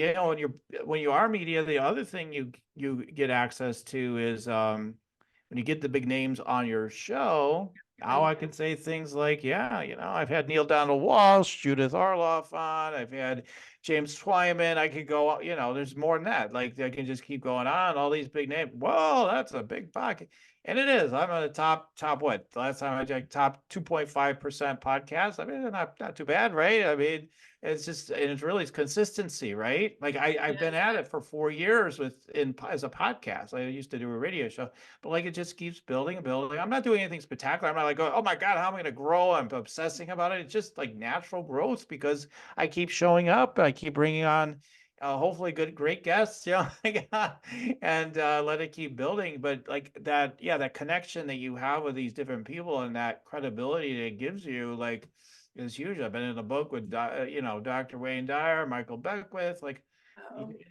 when you are media, the other thing you get access to is when you get the big names on your show. Now I can say things like, yeah, I've had Neil Donald Walsh, Judith Arloff on. I've had James Twyman. I could go, there's more than that. Like I can just keep going on. All these big names. Whoa, that's a big pocket. And it is. I'm at the top what? The last time I checked, top 2.5% podcast. I mean, not too bad, right? I mean, it's just, and it's really consistency, right? Like I've been at it for 4 years as a podcast. I used to do a radio show, but like it just keeps building and building. I'm not doing anything spectacular. I'm not like, oh my God, how am I going to grow? I'm obsessing about it. It's just like natural growth because I keep showing up. I keep bringing on hopefully great guests, and let it keep building. But like that, yeah, that connection that you have with these different people and that credibility that it gives you, like, is huge. I've been in a book with, Dr. Wayne Dyer, Michael Beckwith, like,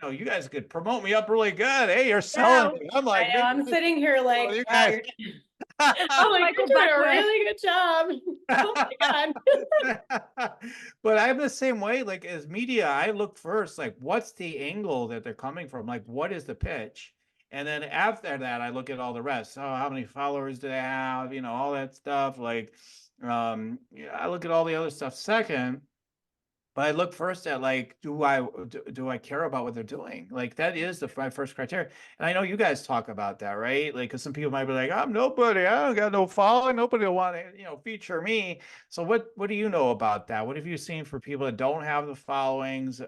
you guys could promote me up really good. Hey, you're selling me. I'm like, I know, I'm sitting here like, you wow, guys. I'm like, Michael you're doing a Beckwith. really good job. Oh my God. But I'm the same way. Like as media, I look first, like what's the angle that they're coming from? Like what is the pitch? And then after that, I look at all the rest. Oh, how many followers do they have? All that stuff. Like, yeah, I look at all the other stuff second. But I look first at like, do I care about what they're doing? Like that is my first criteria. And I know you guys talk about that, right? Like, because some people might be like, I'm nobody, I don't got no following, nobody will want to, feature me. So what do you know about that? What have you seen for people that don't have the followings?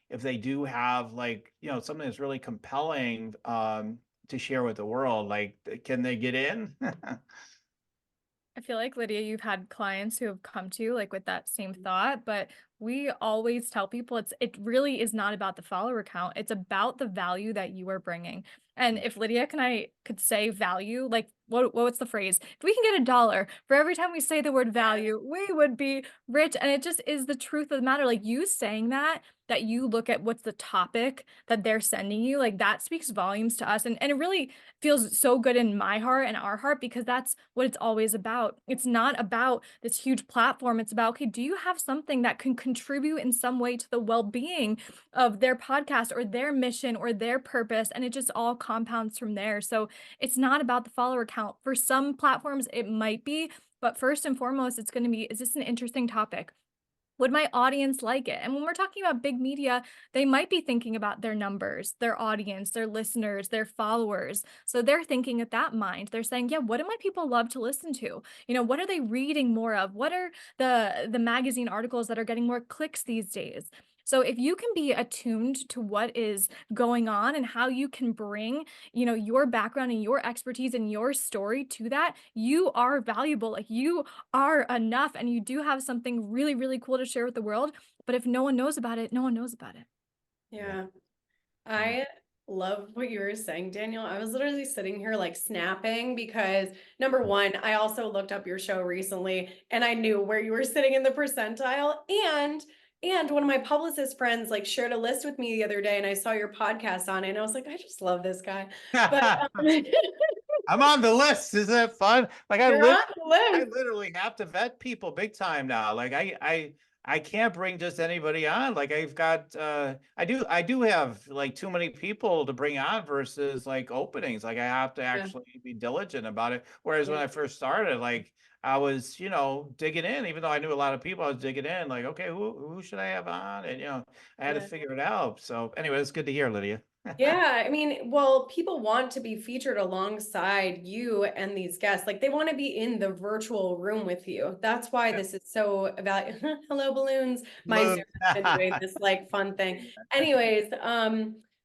If they do have like, something that's really compelling to share with the world, like, can they get in? I feel like, Lydia, you've had clients who have come to you like with that same thought, but we always tell people it really is not about the follower count. It's about the value that you are bringing. And if Lydia could say value, like what's the phrase? If we can get $1 for every time we say the word value, we would be rich. And it just is the truth of the matter. Like you saying that you look at what's the topic that they're sending you, like that speaks volumes to us. And it really feels so good in my heart and our heart, because that's what it's always about. It's not about this huge platform. It's about, okay, do you have something that can contribute in some way to the well-being of their podcast or their mission or their purpose? And it just all compounds from there. So it's not about the follower count. For some platforms, it might be, but first and foremost, it's going to be, is this an interesting topic? Would my audience like it? And when we're talking about big media, they might be thinking about their numbers, their audience, their listeners, their followers. So they're thinking at that mind. They're saying, yeah, what do my people love to listen to? You know, what are they reading more of? What are the magazine articles that are getting more clicks these days? So if you can be attuned to what is going on and how you can bring, you know, your background and your expertise and your story to that, you are valuable. Like you are enough, and you do have something really, really cool to share with the world. But if no one knows about it, no one knows about it. Yeah. I love what you were saying, Daniel. I was literally sitting here like snapping because number one, I also looked up your show recently and I knew where you were sitting in the percentile. And one of my publicist friends like shared a list with me the other day and I saw your podcast on it and I was like, I just love this guy. But I'm on the list. Isn't that fun? Like you're on the I list. literally have to vet people big time now. Like I can't bring just anybody on. Like I've got I do have like too many people to bring on versus like openings. Like I have to Yeah, actually be diligent about it. Whereas when yeah, I first started, like I was, you know, digging in, even though I knew a lot of people, I was digging in, like, okay, who should I have on? And you know, I had to yeah. figure it out. So anyway, it's good to hear, Lydia. Yeah, I mean, well, people want to be featured alongside you and these guests. Like they want to be in the virtual room with you. That's why this is so valuable. Hello, balloons. My Zoom Hello. has been doing this like fun thing. Anyways,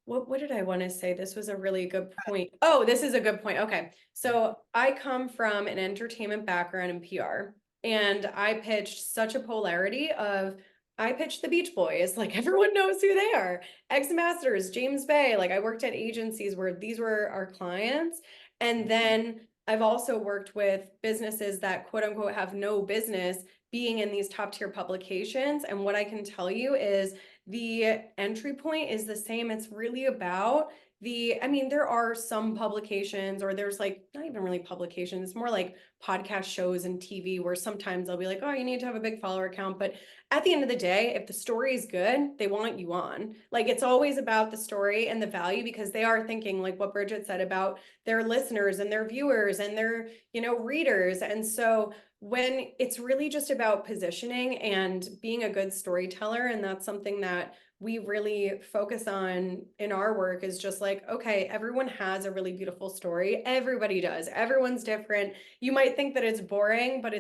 what did I want to say? This was a really good point. Oh, this is a good point. Okay. So I come from an entertainment background in PR, and I pitched such a polarity of I pitched the Beach Boys, like everyone knows who they are. X Masters, James Bay. Like I worked at agencies where these were our clients. And then I've also worked with businesses that quote unquote have no business being in these top tier publications. And what I can tell you is the entry point is the same. It's really about I mean, there are some publications, or there's like not even really publications, it's more like podcast shows and TV where sometimes they'll be like, oh, you need to have a big follower account. But at the end of the day, if the story is good, they want you on. Like it's always about the story and the value, because they are thinking like what Bridget said about their listeners and their viewers and their, you know, readers. And so when it's really just about positioning and being a good storyteller, and that's something that we really focus on in our work, is just like, okay, everyone has a really beautiful story. Everybody does. Everyone's different. You might think that it's boring, but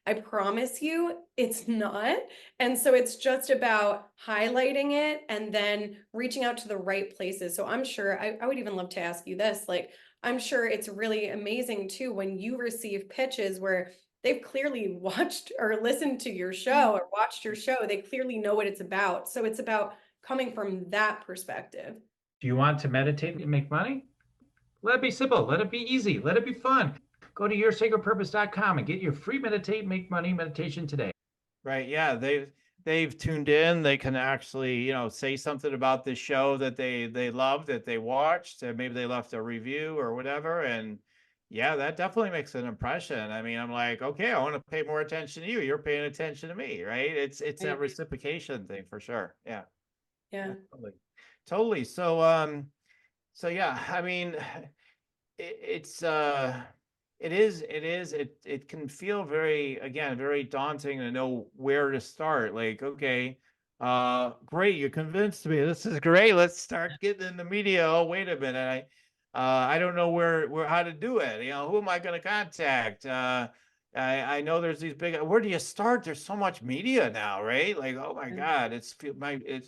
I promise you, it's not. And so it's just about highlighting it and then reaching out to the right places. So I'm sure I would even love to ask you this, like, I'm sure it's really amazing too when you receive pitches where they've clearly watched or listened to your show or watched your show. They clearly know what it's about. So it's about coming from that perspective. Do you want to meditate and make money? Let it be simple. Let it be easy. Let it be fun. Go to yoursacredpurpose.com and get your free Meditate and Make Money meditation today. Right. Yeah. They've tuned in. They can actually, you know, say something about the show that they loved, that they watched, and maybe they left a review or whatever. And yeah, that definitely makes an impression. I mean, I'm like, okay, I want to pay more attention to you. You're paying attention to me, right? It's that reciprocation thing for sure. Yeah. Yeah. Totally. Totally. So yeah, I mean, it's it can feel very, again, very daunting to know where to start. Like, okay, great, you convinced me. This is great. Let's start getting in the media. Oh, wait a minute. I don't know where how to do it. You know, who am I going to contact? I know there's these big, where do you start? There's so much media now, right? Like, oh my God, it's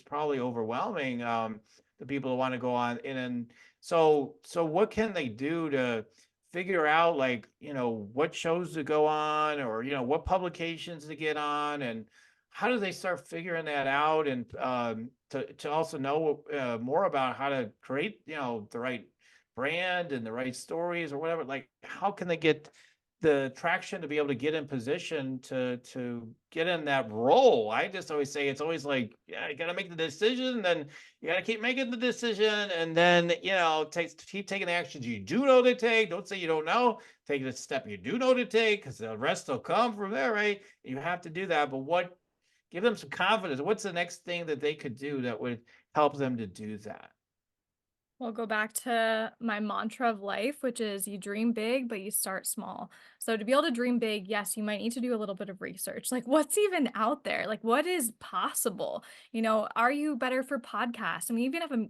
probably overwhelming. The people who want to go on in. And so what can they do to figure out, like, you know, what shows to go on, or, you know, what publications to get on, and how do they start figuring that out? And to also know more about how to create, you know, the right brand and the right stories or whatever, like how can they get the traction to be able to get in position to get in that role? I just always say it's always like, yeah, you got to make the decision, then you got to keep making the decision, and then keep taking the actions you do know to take. Don't say you don't know. Take the step you do know to take, because the rest will come from there, right? You have to do that, but give them some confidence. What's the next thing that they could do that would help them to do that? We'll go back to my mantra of life, which is you dream big, but you start small. So to be able to dream big, yes, you might need to do a little bit of research. Like what's even out there? Like what is possible? Are you better for podcasts? And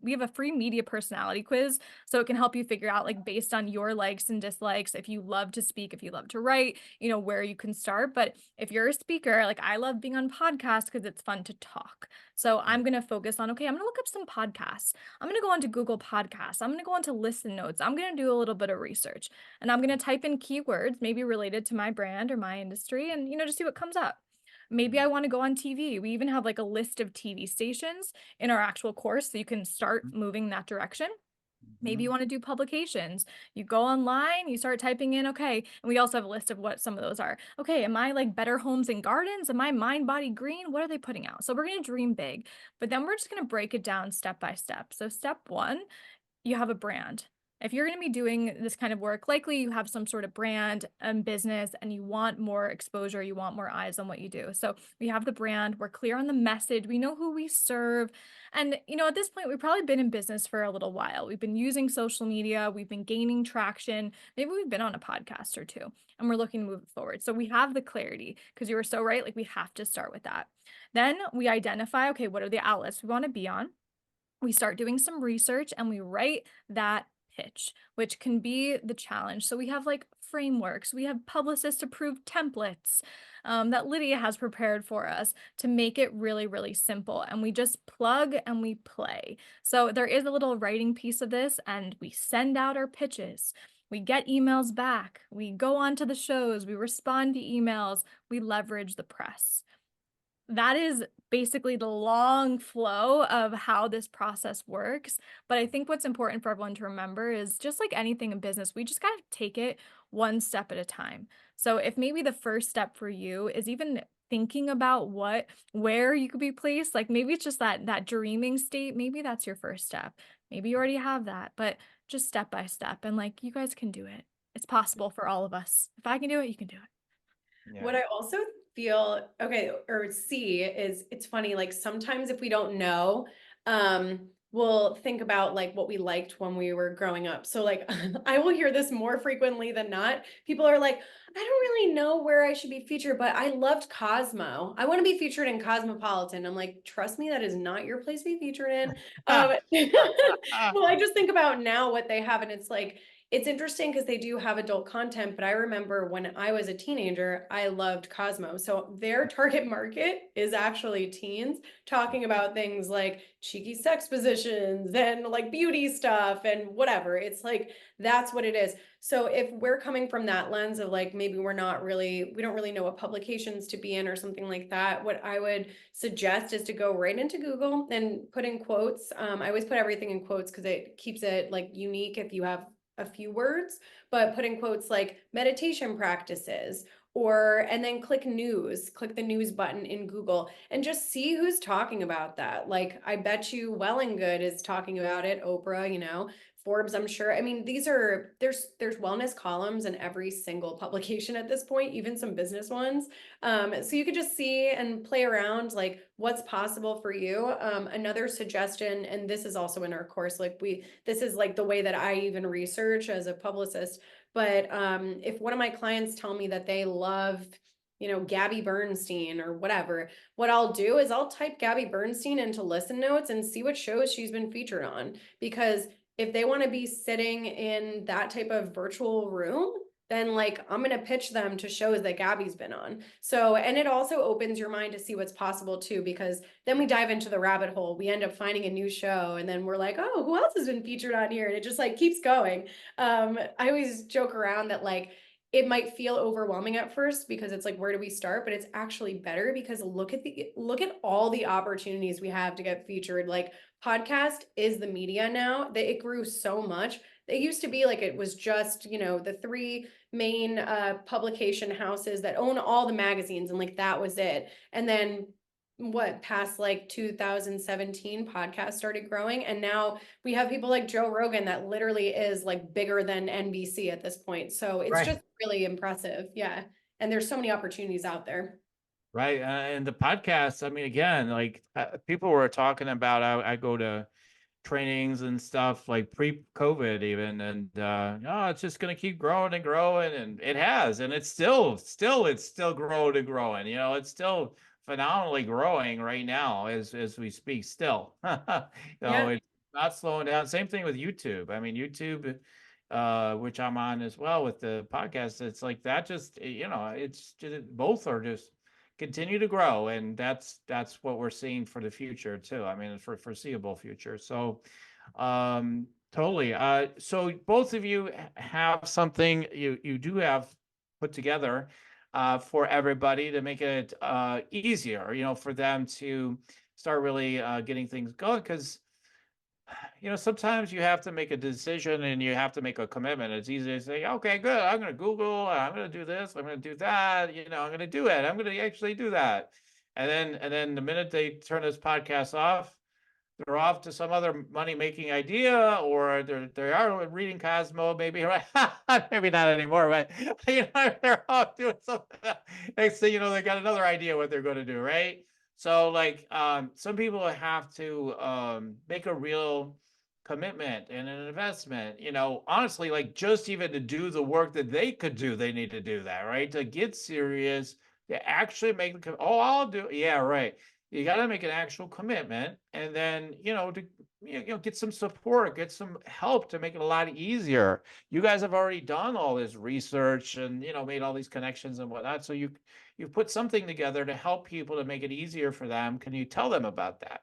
we have a free media personality quiz, so it can help you figure out, like, based on your likes and dislikes, if you love to speak, if you love to write, where you can start. But if you're a speaker, like I love being on podcasts because it's fun to talk. So I'm going to focus on, okay, I'm going to look up some podcasts. I'm going to go onto Google Podcasts. I'm going to go onto Listen Notes. I'm going to do a little bit of research, and I'm going to type in keywords, maybe related to my brand or my industry, and, just see what comes up. Maybe I want to go on TV. We even have like a list of TV stations in our actual course, so you can start moving that direction. Maybe you want to do publications. You go online, you start typing in, okay, and we also have a list of what some of those are. Okay, am I like Better Homes and Gardens? Am I Mind Body Green? What are they putting out? So we're going to dream big, but then we're just going to break it down step by step. So step one, you have a brand. If you're going to be doing this kind of work, likely you have some sort of brand and business, and you want more exposure, you want more eyes on what you do. So we have the brand, we're clear on the message, we know who we serve. And, at this point, we've probably been in business for a little while. We've been using social media, we've been gaining traction. Maybe we've been on a podcast or two, and we're looking to move it forward. So we have the clarity, because you were so right. Like, we have to start with that. Then we identify, okay, what are the outlets we want to be on? We start doing some research, and we write that pitch, which can be the challenge. So we have like frameworks, we have publicist approved templates that Lydia has prepared for us to make it really, really simple. And we just plug and we play. So there is a little writing piece of this, and we send out our pitches. We get emails back. We go on to the shows. We respond to emails. We leverage the press. That is basically the long flow of how this process works. But I think what's important for everyone to remember is, just like anything in business, we just got to take it one step at a time. So if maybe the first step for you is even thinking about where you could be placed, like maybe it's just that dreaming state, maybe that's your first step. Maybe you already have that, but just step by step, and like, you guys can do it. It's possible for all of us. If I can do it, you can do it. Yeah. What I also feel, okay, or see is, it's funny, like sometimes if we don't know, we'll think about like what we liked when we were growing up. So like I will hear this more frequently than not. People are like, I don't really know where I should be featured, but I loved Cosmo. I want to be featured in Cosmopolitan. I'm like, trust me, that is not your place to be featured in. Well, I just think about now what they have, and it's like, it's interesting because they do have adult content, but I remember when I was a teenager, I loved Cosmo. So their target market is actually teens talking about things like cheeky sex positions and like beauty stuff and whatever. It's like, that's what it is. So if we're coming from that lens of like, maybe we don't really know what publications to be in or something like that, what I would suggest is to go right into Google and put in quotes. I always put everything in quotes because it keeps it like unique if you have a few words, but put in quotes like meditation practices, and then click the news button in Google, and just see who's talking about that. Like, I bet you Well and Good is talking about it, Oprah, Forbes, I'm sure. I mean, there's wellness columns in every single publication at this point, even some business ones. So you could just see and play around, like what's possible for you. Another suggestion, and this is also in our course, like this is like the way that I even research as a publicist. But if one of my clients tell me that they love, Gabby Bernstein or whatever, what I'll do is I'll type Gabby Bernstein into Listen Notes and see what shows she's been featured on. Because if they want to be sitting in that type of virtual room, then like I'm going to pitch them to shows that Gabby's been on. So, and it also opens your mind to see what's possible too, because then we dive into the rabbit hole. We end up finding a new show, and then we're like, oh, who else has been featured on here? And it just like keeps going. I always joke around that like, it might feel overwhelming at first because it's like, where do we start? But it's actually better because look at all the opportunities we have to get featured. Like podcast is the media now, that it grew so much. It used to be like it was just, you know, the three main publication houses that own all the magazines, and like that was it. And then what, past like 2017, podcasts started growing, and now we have people like Joe Rogan that literally is like bigger than NBC at this point. So it's Right. just really impressive. Yeah. And there's so many opportunities out there. Right. And the podcast, I mean, again, like people were talking about, I go to trainings and stuff like pre-COVID even, and oh, it's just going to keep growing and growing, and it has, and it's still growing and growing. You know, it's still phenomenally growing right now as we speak. Still, you know, Yeah. it's not slowing down. Same thing with YouTube. I mean, YouTube, which I'm on as well with the podcast. It's like that. Just you know, it's just both are just continue to grow, and that's what we're seeing for the future too. I mean, for foreseeable future. So totally. So both of you have something you do have put together for everybody to make it easier, you know, for them to start really getting things going, because you know, sometimes you have to make a decision and you have to make a commitment. It's easy to say, okay, good, I'm going to Google, I'm going to do this, I'm going to do that, you know, I'm going to do it. I'm going to actually do that. And then the minute they turn this podcast off, they're off to some other money-making idea, or they are reading Cosmo, maybe, right? Maybe not anymore, but you know, they're off doing something. Next thing you know, they got another idea what they're going to do, right? So like some people have to make a real commitment and an investment, you know, honestly, like just even to do the work that they could do, they need to do that, right? To get serious, to actually make the, oh, I'll do, yeah, right. You got to make an actual commitment, and then, you know, to, you know, get some support, get some help to make it a lot easier. You guys have already done all this research and, you know, made all these connections and whatnot. So you've put something together to help people to make it easier for them. Can you tell them about that?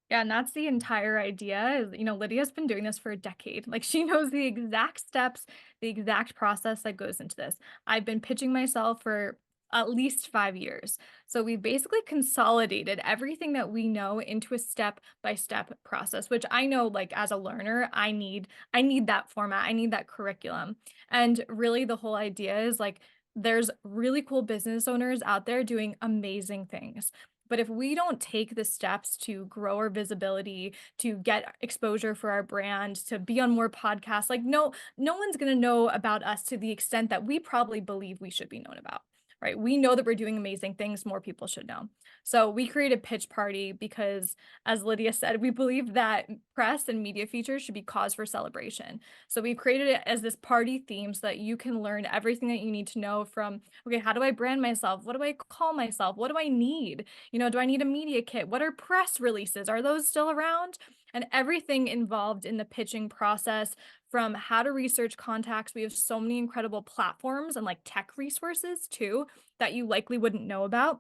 Yeah, and that's the entire idea is, you know, Lydia's been doing this for a decade. Like she knows the exact steps, the exact process that goes into this. I've been pitching myself for at least 5 years. So we've basically consolidated everything that we know into a step-by-step process, which I know like as a learner, I need that format. I need that curriculum. And really the whole idea is like there's really cool business owners out there doing amazing things. But if we don't take the steps to grow our visibility, to get exposure for our brand, to be on more podcasts, like no one's going to know about us to the extent that we probably believe we should be known about. Right? We know that we're doing amazing things, more people should know. So we created Pitch Party because, as Lydia said, we believe that press and media features should be cause for celebration. So we've created it as this party theme so that you can learn everything that you need to know from, okay, how do I brand myself? What do I call myself? What do I need? You know, do I need a media kit? What are press releases? Are those still around? And everything involved in the pitching process, from how to research contacts. We have so many incredible platforms and like tech resources too that you likely wouldn't know about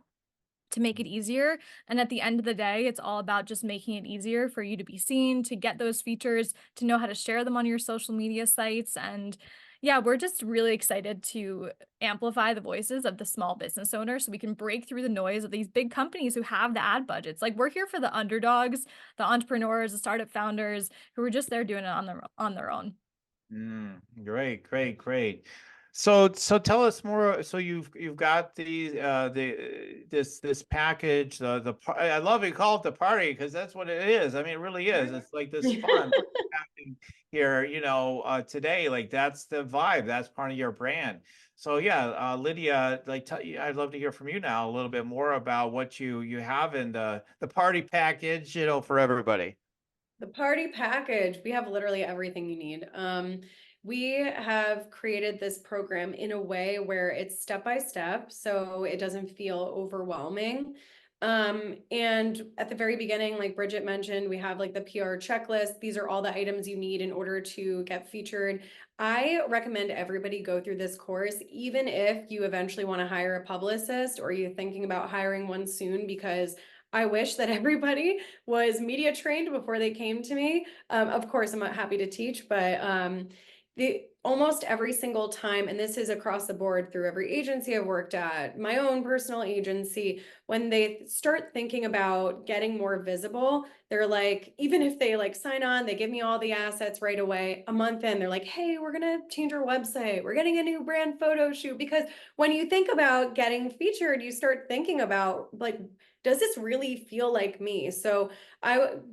to make it easier. And at the end of the day, it's all about just making it easier for you to be seen, to get those features, to know how to share them on your social media sites. And yeah, we're just really excited to amplify the voices of the small business owner so we can break through the noise of these big companies who have the ad budgets. Like we're here for the underdogs, the entrepreneurs, the startup founders who are just there doing it on their own. Great, great, great. So tell us more. So you've got this package, I love you call it the party, because that's what it is. I mean, it really is. It's like this fun happening here, you know, today. Like that's the vibe. That's part of your brand. So yeah, Lydia, like I'd love to hear from you now a little bit more about what you have in the party package, you know, for everybody. The party package, we have literally everything you need. We have created this program in a way where it's step by step, so it doesn't feel overwhelming. And at the very beginning, like Bridget mentioned, we have like the PR checklist. These are all the items you need in order to get featured. I recommend everybody go through this course, even if you eventually want to hire a publicist or you're thinking about hiring one soon, because I wish that everybody was media trained before they came to me. Of course, I'm not happy to teach, but almost every single time, and this is across the board through every agency I've worked at, my own personal agency, when they start thinking about getting more visible, they're like, even if they like sign on, they give me all the assets right away, a month in, they're like, hey, we're gonna change our website, we're getting a new brand photo shoot. Because when you think about getting featured, you start thinking about like, does this really feel like me? So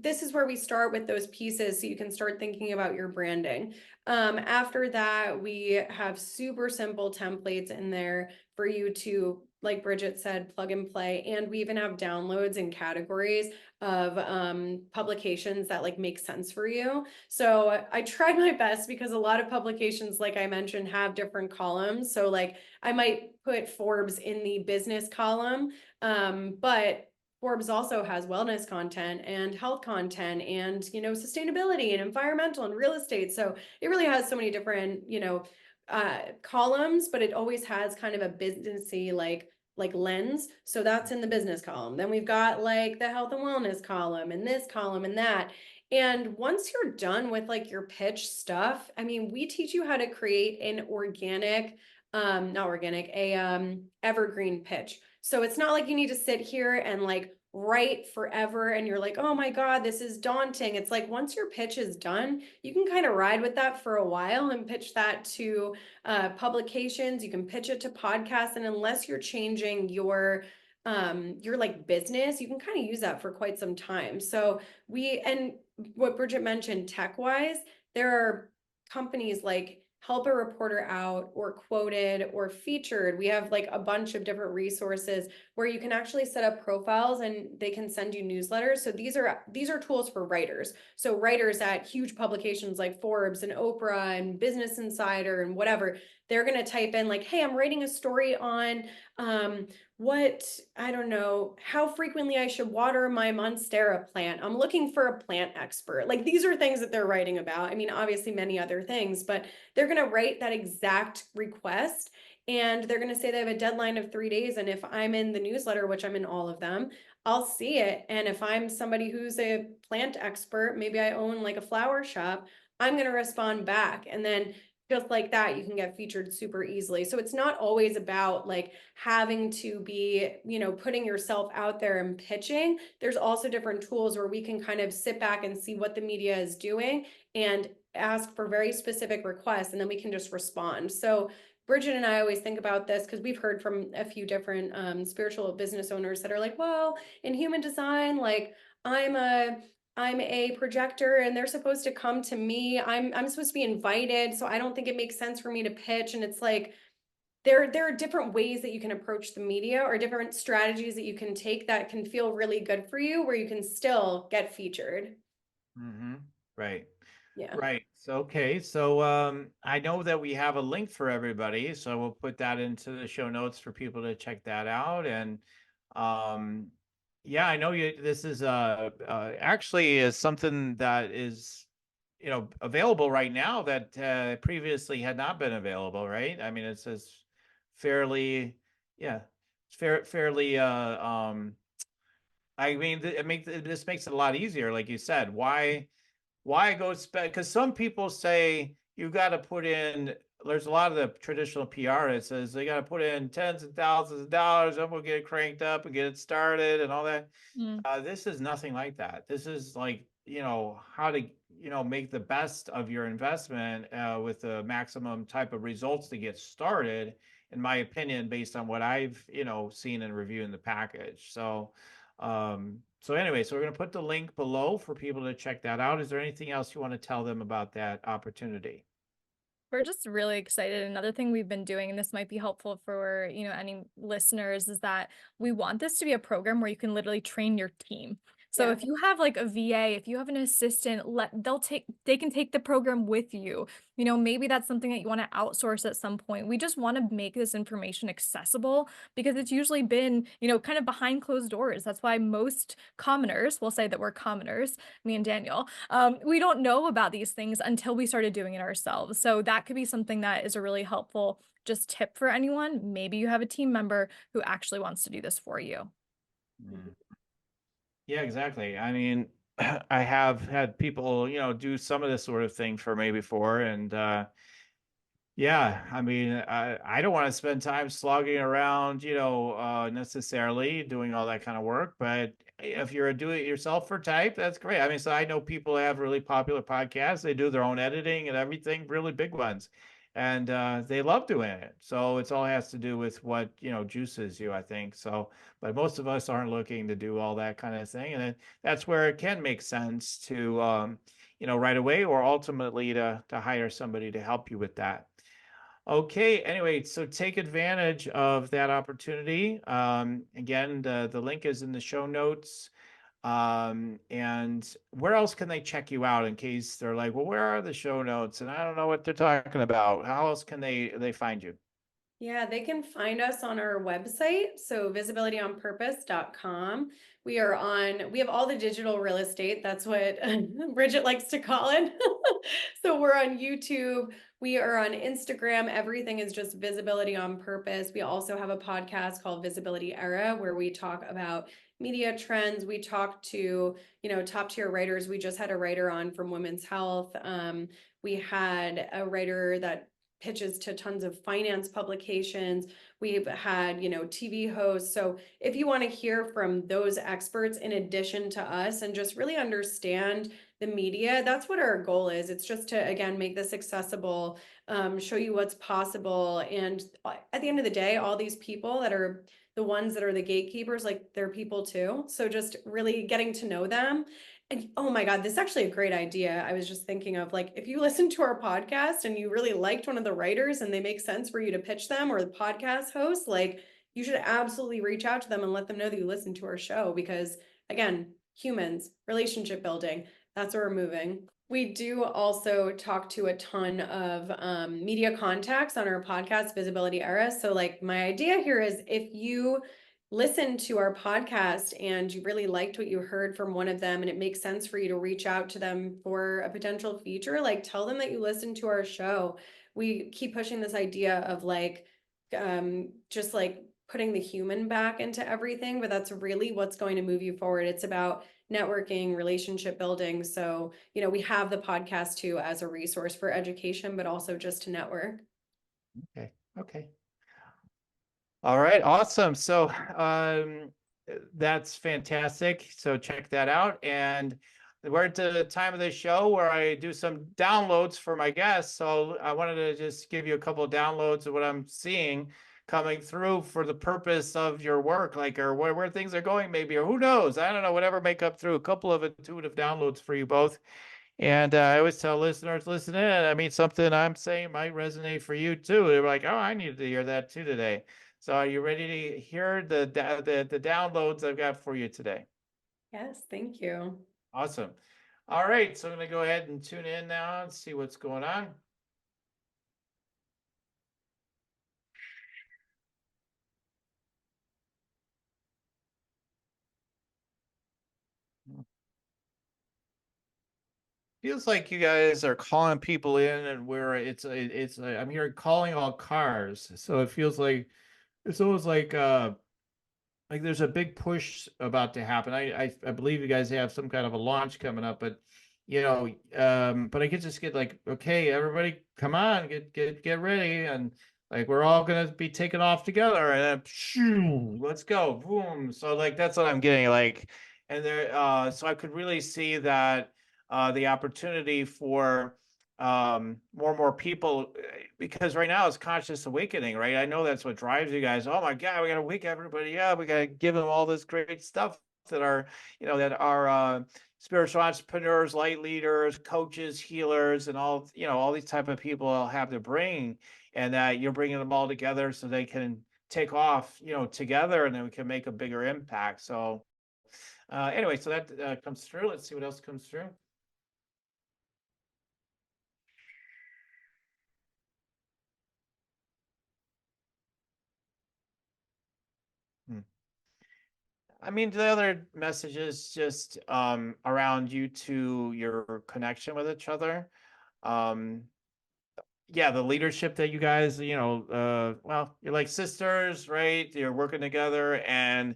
this is where we start with those pieces so you can start thinking about your branding. After that, we have super simple templates in there for you to, like Bridget said, plug and play. And we even have downloads and categories of publications that like make sense for you. So I tried my best because a lot of publications, like I mentioned, have different columns. So like I might put Forbes in the business column, but Forbes also has wellness content and health content and, you know, sustainability and environmental and real estate. So it really has so many different, you know, columns, but it always has kind of a businessy like lens. So that's in the business column. Then we've got like the health and wellness column and this column and that. And once you're done with like your pitch stuff, I mean, we teach you how to create an evergreen pitch. So it's not like you need to sit here and like write forever and you're like, oh my God, this is daunting. It's like once your pitch is done, you can kind of ride with that for a while and pitch that to publications. You can pitch it to podcasts. And unless you're changing your like business, you can kind of use that for quite some time. So and what Bridget mentioned, tech-wise, there are companies like Help a Reporter Out or Quoted or Featured. We have like a bunch of different resources where you can actually set up profiles and they can send you newsletters. So these are tools for writers. So writers at huge publications like Forbes and Oprah and Business Insider and whatever, they're going to type in like, hey, I'm writing a story on I don't know, how frequently I should water my Monstera plant. I'm looking for a plant expert. Like these are things that they're writing about. I mean, obviously many other things, but they're going to write that exact request and they're going to say they have a deadline of 3 days. And if I'm in the newsletter, which I'm in all of them, I'll see it. And if I'm somebody who's a plant expert, maybe I own like a flower shop, I'm going to respond back. And then just like that, you can get featured super easily. So it's not always about like having to be, you know, putting yourself out there and pitching. There's also different tools where we can kind of sit back and see what the media is doing and ask for very specific requests, and then we can just respond. So Bridget and I always think about this because we've heard from a few different spiritual business owners that are like, well, in human design, like I'm a projector and they're supposed to come to me. I'm supposed to be invited. So I don't think it makes sense for me to pitch. And it's like, there are different ways that you can approach the media or different strategies that you can take that can feel really good for you, where you can still get featured. Mm-hmm. Right. Yeah. Right. So, okay. So, I know that we have a link for everybody, so we'll put that into the show notes for people to check that out. And, yeah, I know this is, actually is something that is, you know, available right now that, previously had not been available, right? I mean, it says fairly, yeah, fairly, I mean, this makes it a lot easier. Like you said, why go spend? Because some people say you got to put in. There's a lot of the traditional PR that says they got to put in tens of thousands of dollars, and we'll get it cranked up and get it started and all that. This is nothing like that. This is like, you know, how to, you know, make the best of your investment with the maximum type of results to get started, in my opinion, based on what I've, you know, seen and reviewing the package. So anyway, so we're going to put the link below for people to check that out. Is there anything else you want to tell them about that opportunity? We're just really excited. Another thing we've been doing, and this might be helpful for, you know, any listeners, is that we want this to be a program where you can literally train your team. So Yeah. if you have like a VA, if you have an assistant, they can take the program with you. You know, maybe that's something that you want to outsource at some point. We just want to make this information accessible because it's usually been, you know, kind of behind closed doors. That's why most commoners, will say that we're commoners, me and Daniel, we don't know about these things until we started doing it ourselves. So that could be something that is a really helpful just tip for anyone. Maybe you have a team member who actually wants to do this for you. Yeah, exactly. I mean, I have had people, do some of this sort of thing for me before. And yeah, I mean, I don't want to spend time slogging around, necessarily doing all that kind of work. But if you're a do-it-yourselfer type, that's great. I mean, so I know people have really popular podcasts. They do their own editing and everything, really big ones. And they love doing it. So it's all has to do with what, juices you, I think. So, but most of us aren't looking to do all that kind of thing. And then that's where it can make sense to, right away, or ultimately to hire somebody to help you with that. Okay, anyway, so take advantage of that opportunity. Again, the link is in the show notes. And where else can they check you out in case they're like, well, where are the show notes? And I don't know what they're talking about. How else can they find you? Yeah, they can find us on our website, so visibilityonpurpose.com. We have all the digital real estate. That's what Bridget likes to call it. So we're on YouTube, we are on Instagram. Everything is just Visibility on Purpose. We also have a podcast called Visibility Era where we talk about media trends. We talk to, top tier writers. We just had a writer on from Women's Health. We had a writer that pitches to tons of finance publications. We've had, TV hosts. So if you want to hear from those experts in addition to us and just really understand the media, that's what our goal is. It's just to, again, make this accessible, show you what's possible. And at the end of the day, all these people that are the ones that are the gatekeepers, like they're people too. So just really getting to know them. And oh my God, this is actually a great idea. I was just thinking of, like, if you listen to our podcast and you really liked one of the writers and they make sense for you to pitch them, or the podcast host, like, you should absolutely reach out to them and let them know that you listen to our show, because again, humans, relationship building, that's where we're moving. We do also talk to a ton of media contacts on our podcast, Visibility Era. So like, my idea here is, if you listen to our podcast and you really liked what you heard from one of them and it makes sense for you to reach out to them for a potential feature, like, tell them that you listened to our show. We keep pushing this idea of like, just like putting the human back into everything, but that's really what's going to move you forward. It's about networking, relationship building. So, we have the podcast too as a resource for education, but also just to network. Okay. Okay. All right, awesome. So that's fantastic. So check that out. And we're at the time of the show where I do some downloads for my guests. So I wanted to just give you a couple of downloads of what I'm seeing coming through for the purpose of your work, like, or where things are going maybe, or who knows, I don't know, whatever may come through. A couple of intuitive downloads for you both. And I always tell listeners, listen in. I mean, something I'm saying might resonate for you too. They're like, oh, I needed to hear that too today. So are you ready to hear the downloads I've got for you today? Yes, thank you. Awesome. All right, so I'm going to go ahead and tune in now and see what's going on. Feels like you guys are calling people in, and where I'm hearing calling all cars. So it feels like it's almost like there's a big push about to happen. I believe you guys have some kind of a launch coming up, but but I could just get like, okay, everybody come on, get ready, and like we're all gonna be taking off together, and then shoo, let's go, boom. So like that's what I'm getting, like, and there so I could really see that the opportunity for more and more people, because right now it's conscious awakening, right? I know that's what drives you guys. Oh my God, we got to wake everybody up. We got to give them all this great stuff that are, spiritual entrepreneurs, light leaders, coaches, healers, and all these type of people have to bring, and that you're bringing them all together so they can take off, together, and then we can make a bigger impact. So anyway, so that comes through. Let's see what else comes through. Hmm. I mean, the other message is just around you two, your connection with each other. Um, yeah, the leadership that you guys, well, you're like sisters, right? You're working together, and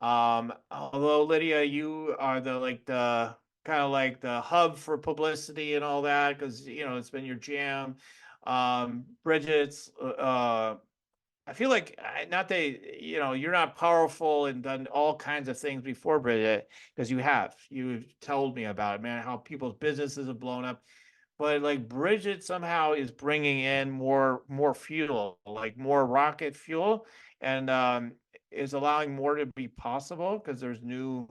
Although Lydia, you are the kind of like the hub for publicity and all that, because it's been your jam. Bridget's I feel like not that you're not powerful and done all kinds of things before Bridget, because you've told me about it, man, how people's businesses have blown up. But like Bridget somehow is bringing in more fuel, like more rocket fuel, and is allowing more to be possible because there's new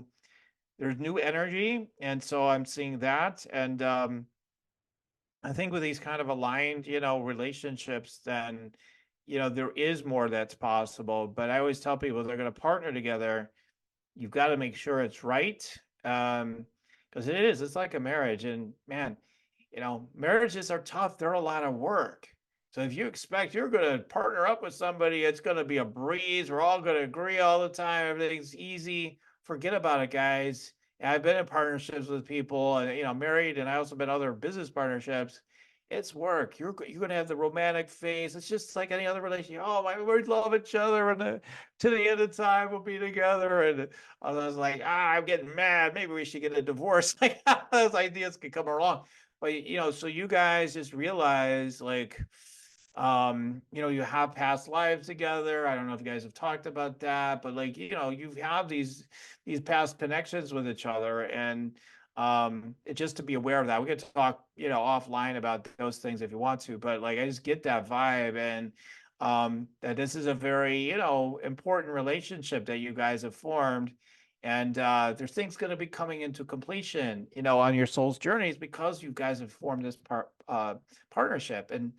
energy, and so I'm seeing that. And I think with these kind of aligned, relationships, then there is more that's possible. But I always tell people, they're going to partner together, you've got to make sure it's right. Because it's like a marriage. And man, marriages are tough. They're a lot of work. So if you expect you're going to partner up with somebody, it's going to be a breeze. We're all going to agree all the time. Everything's easy. Forget about it, guys. And I've been in partnerships with people, and married, and I also been other business partnerships. It's work. You're going to have the romantic phase. It's just like any other relationship. Oh my, we love each other, and to the end of time we'll be together. And I was like, I'm getting mad. Maybe we should get a divorce. Like those ideas could come along. But so you guys just realize, like, you have past lives together. I don't know if you guys have talked about that, but like, you have these past connections with each other, and just to be aware of that. We could talk, offline about those things if you want to, but like, I just get that vibe, and that this is a very, important relationship that you guys have formed. And there's things going to be coming into completion, on your soul's journeys, because you guys have formed this partnership. And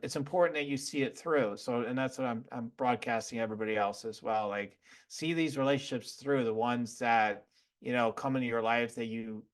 it's important that you see it through. So, and that's what I'm broadcasting everybody else as well. Like, see these relationships through, the ones that, come into your life that you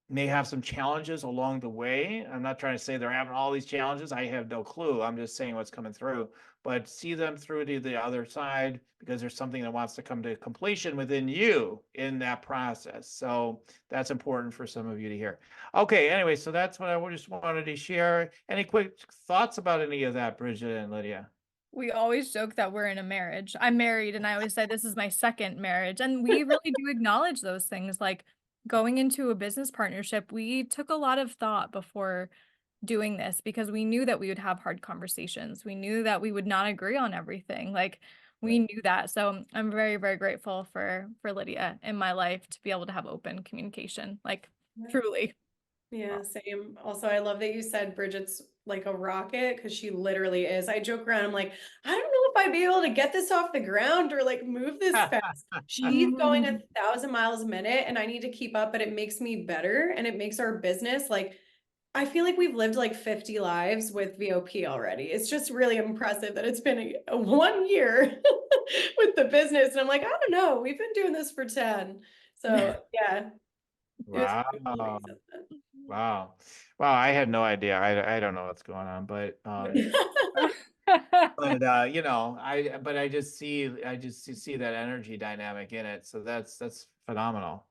may have some challenges along the way. I'm not trying to say they're having all these challenges. I have no clue. I'm just saying what's coming through, but see them through to the other side, because there's something that wants to come to completion within you in that process. So that's important for some of you to hear. Okay. Anyway, so that's what I just wanted to share. Any quick thoughts about any of that, Bridget and Lydia? We always joke that we're in a marriage. I'm married, and I always say this is my second marriage. And we really do acknowledge those things. Like going into a business partnership, we took a lot of thought before doing this, because we knew that we would have hard conversations. We knew that we would not agree on everything. Like we knew that. So I'm very, very grateful for Lydia in my life to be able to have open communication. Like truly. Yeah, same. Also, I love that you said Bridget's like a rocket, because she literally is. I joke around, I'm like, I don't know if I'd be able to get this off the ground or like move this fast. She's going 1,000 miles a minute, and I need to keep up, but it makes me better, and it makes our business like, I feel like we've lived like 50 lives with VOP already. It's just really impressive that it's been a 1 year with the business. And I'm like, I don't know, we've been doing this for 10. So yeah. It was pretty cool that Wow. you said that. Wow. Wow. I had no idea. I don't know what's going on, but I just see that energy dynamic in it. So that's phenomenal.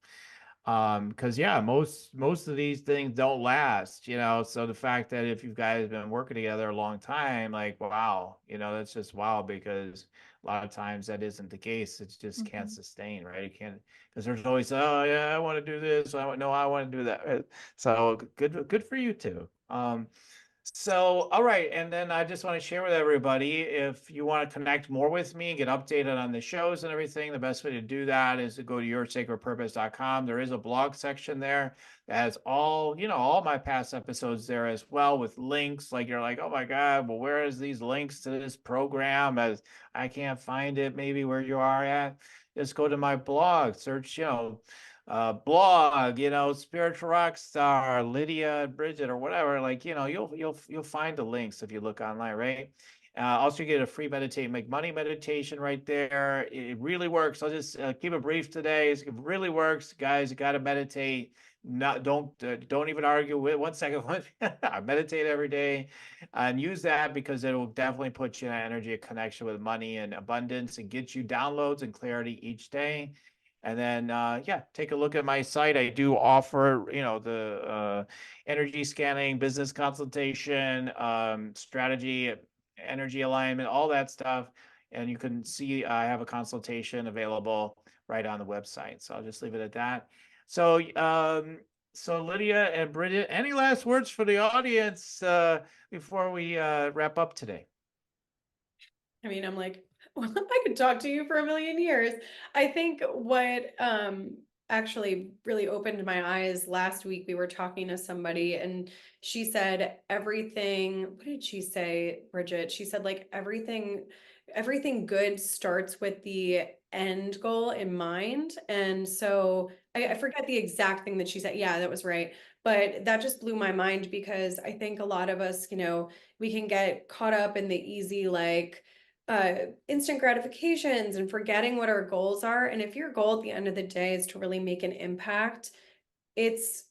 Because yeah, most of these things don't last, so the fact that if you guys have been working together a long time, like, wow, that's just wow, because a lot of times that isn't the case. It just can't sustain, right? It can't, because there's always, oh yeah, I want to do this, I want to do that. So good for you too. So, all right. And then I just want to share with everybody, if you want to connect more with me, get updated on the shows and everything, the best way to do that is to go to yoursacredpurpose.com. There is a blog section there that has all my past episodes there as well, with links. Like, you're like, oh my God, well, where is these links to this program? As I can't find it, maybe where you are at. Just go to my blog, search, blog, spiritual rock star Lydia, Bridget, or whatever. Like, you'll find the links if you look online, right? Also, you get a free meditate, make money meditation right there. It really works. I'll just keep it brief today. It really works, guys. You got to meditate. Don't even argue with 1 second. I meditate every day, and use that, because it will definitely put you in an energy of connection with money and abundance, and get you downloads and clarity each day. And then, take a look at my site. I do offer, the energy scanning, business consultation, strategy, energy alignment, all that stuff. And you can see I have a consultation available right on the website. So I'll just leave it at that. So, so Lydia and Bridget, any last words for the audience before we wrap up today? I mean, I'm like, well, I could talk to you for a million years. I think what actually really opened my eyes last week, we were talking to somebody and she said everything, what did she say, Bridget? She said like everything good starts with the end goal in mind. And so I forget the exact thing that she said. Yeah, that was right. But that just blew my mind because I think a lot of us, we can get caught up in the easy, like, instant gratifications and forgetting what our goals are. And if your goal at the end of the day is to really make an impact, this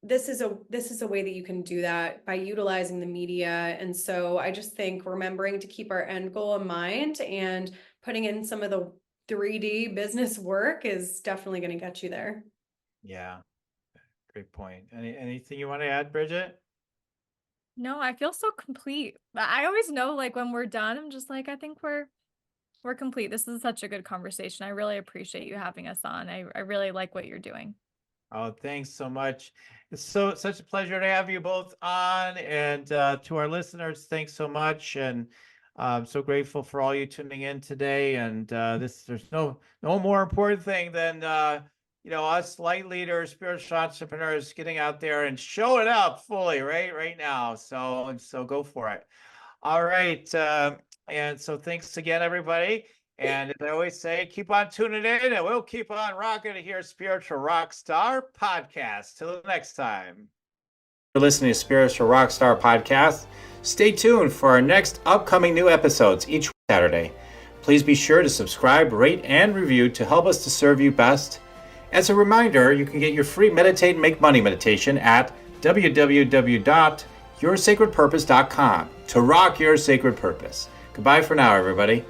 is a way that you can do that by utilizing the media. And so I just think remembering to keep our end goal in mind and putting in some of the 3D business work is definitely going to get you there. Yeah, great point. Anything you want to add, Bridget? No, I feel so complete. I always know like when we're done, I'm just like, I think we're complete. This is such a good conversation. I really appreciate you having us on. I really like what you're doing. Oh, thanks so much. It's such a pleasure to have you both on. And to our listeners, thanks so much. And I'm so grateful for all you tuning in today. And there's no more important thing than us light leaders, spiritual entrepreneurs getting out there and showing up fully right now. So go for it. All right. And so thanks again, everybody. And as I always say, keep on tuning in and we'll keep on rocking to hear Spiritual Rockstar Podcast. Till next time. For listening to Spiritual Rockstar Podcast, stay tuned for our next upcoming new episodes each Saturday. Please be sure to subscribe, rate, and review to help us to serve you best. As a reminder, you can get your free Meditate and Make Money meditation at www.yoursacredpurpose.com to rock your sacred purpose. Goodbye for now, everybody.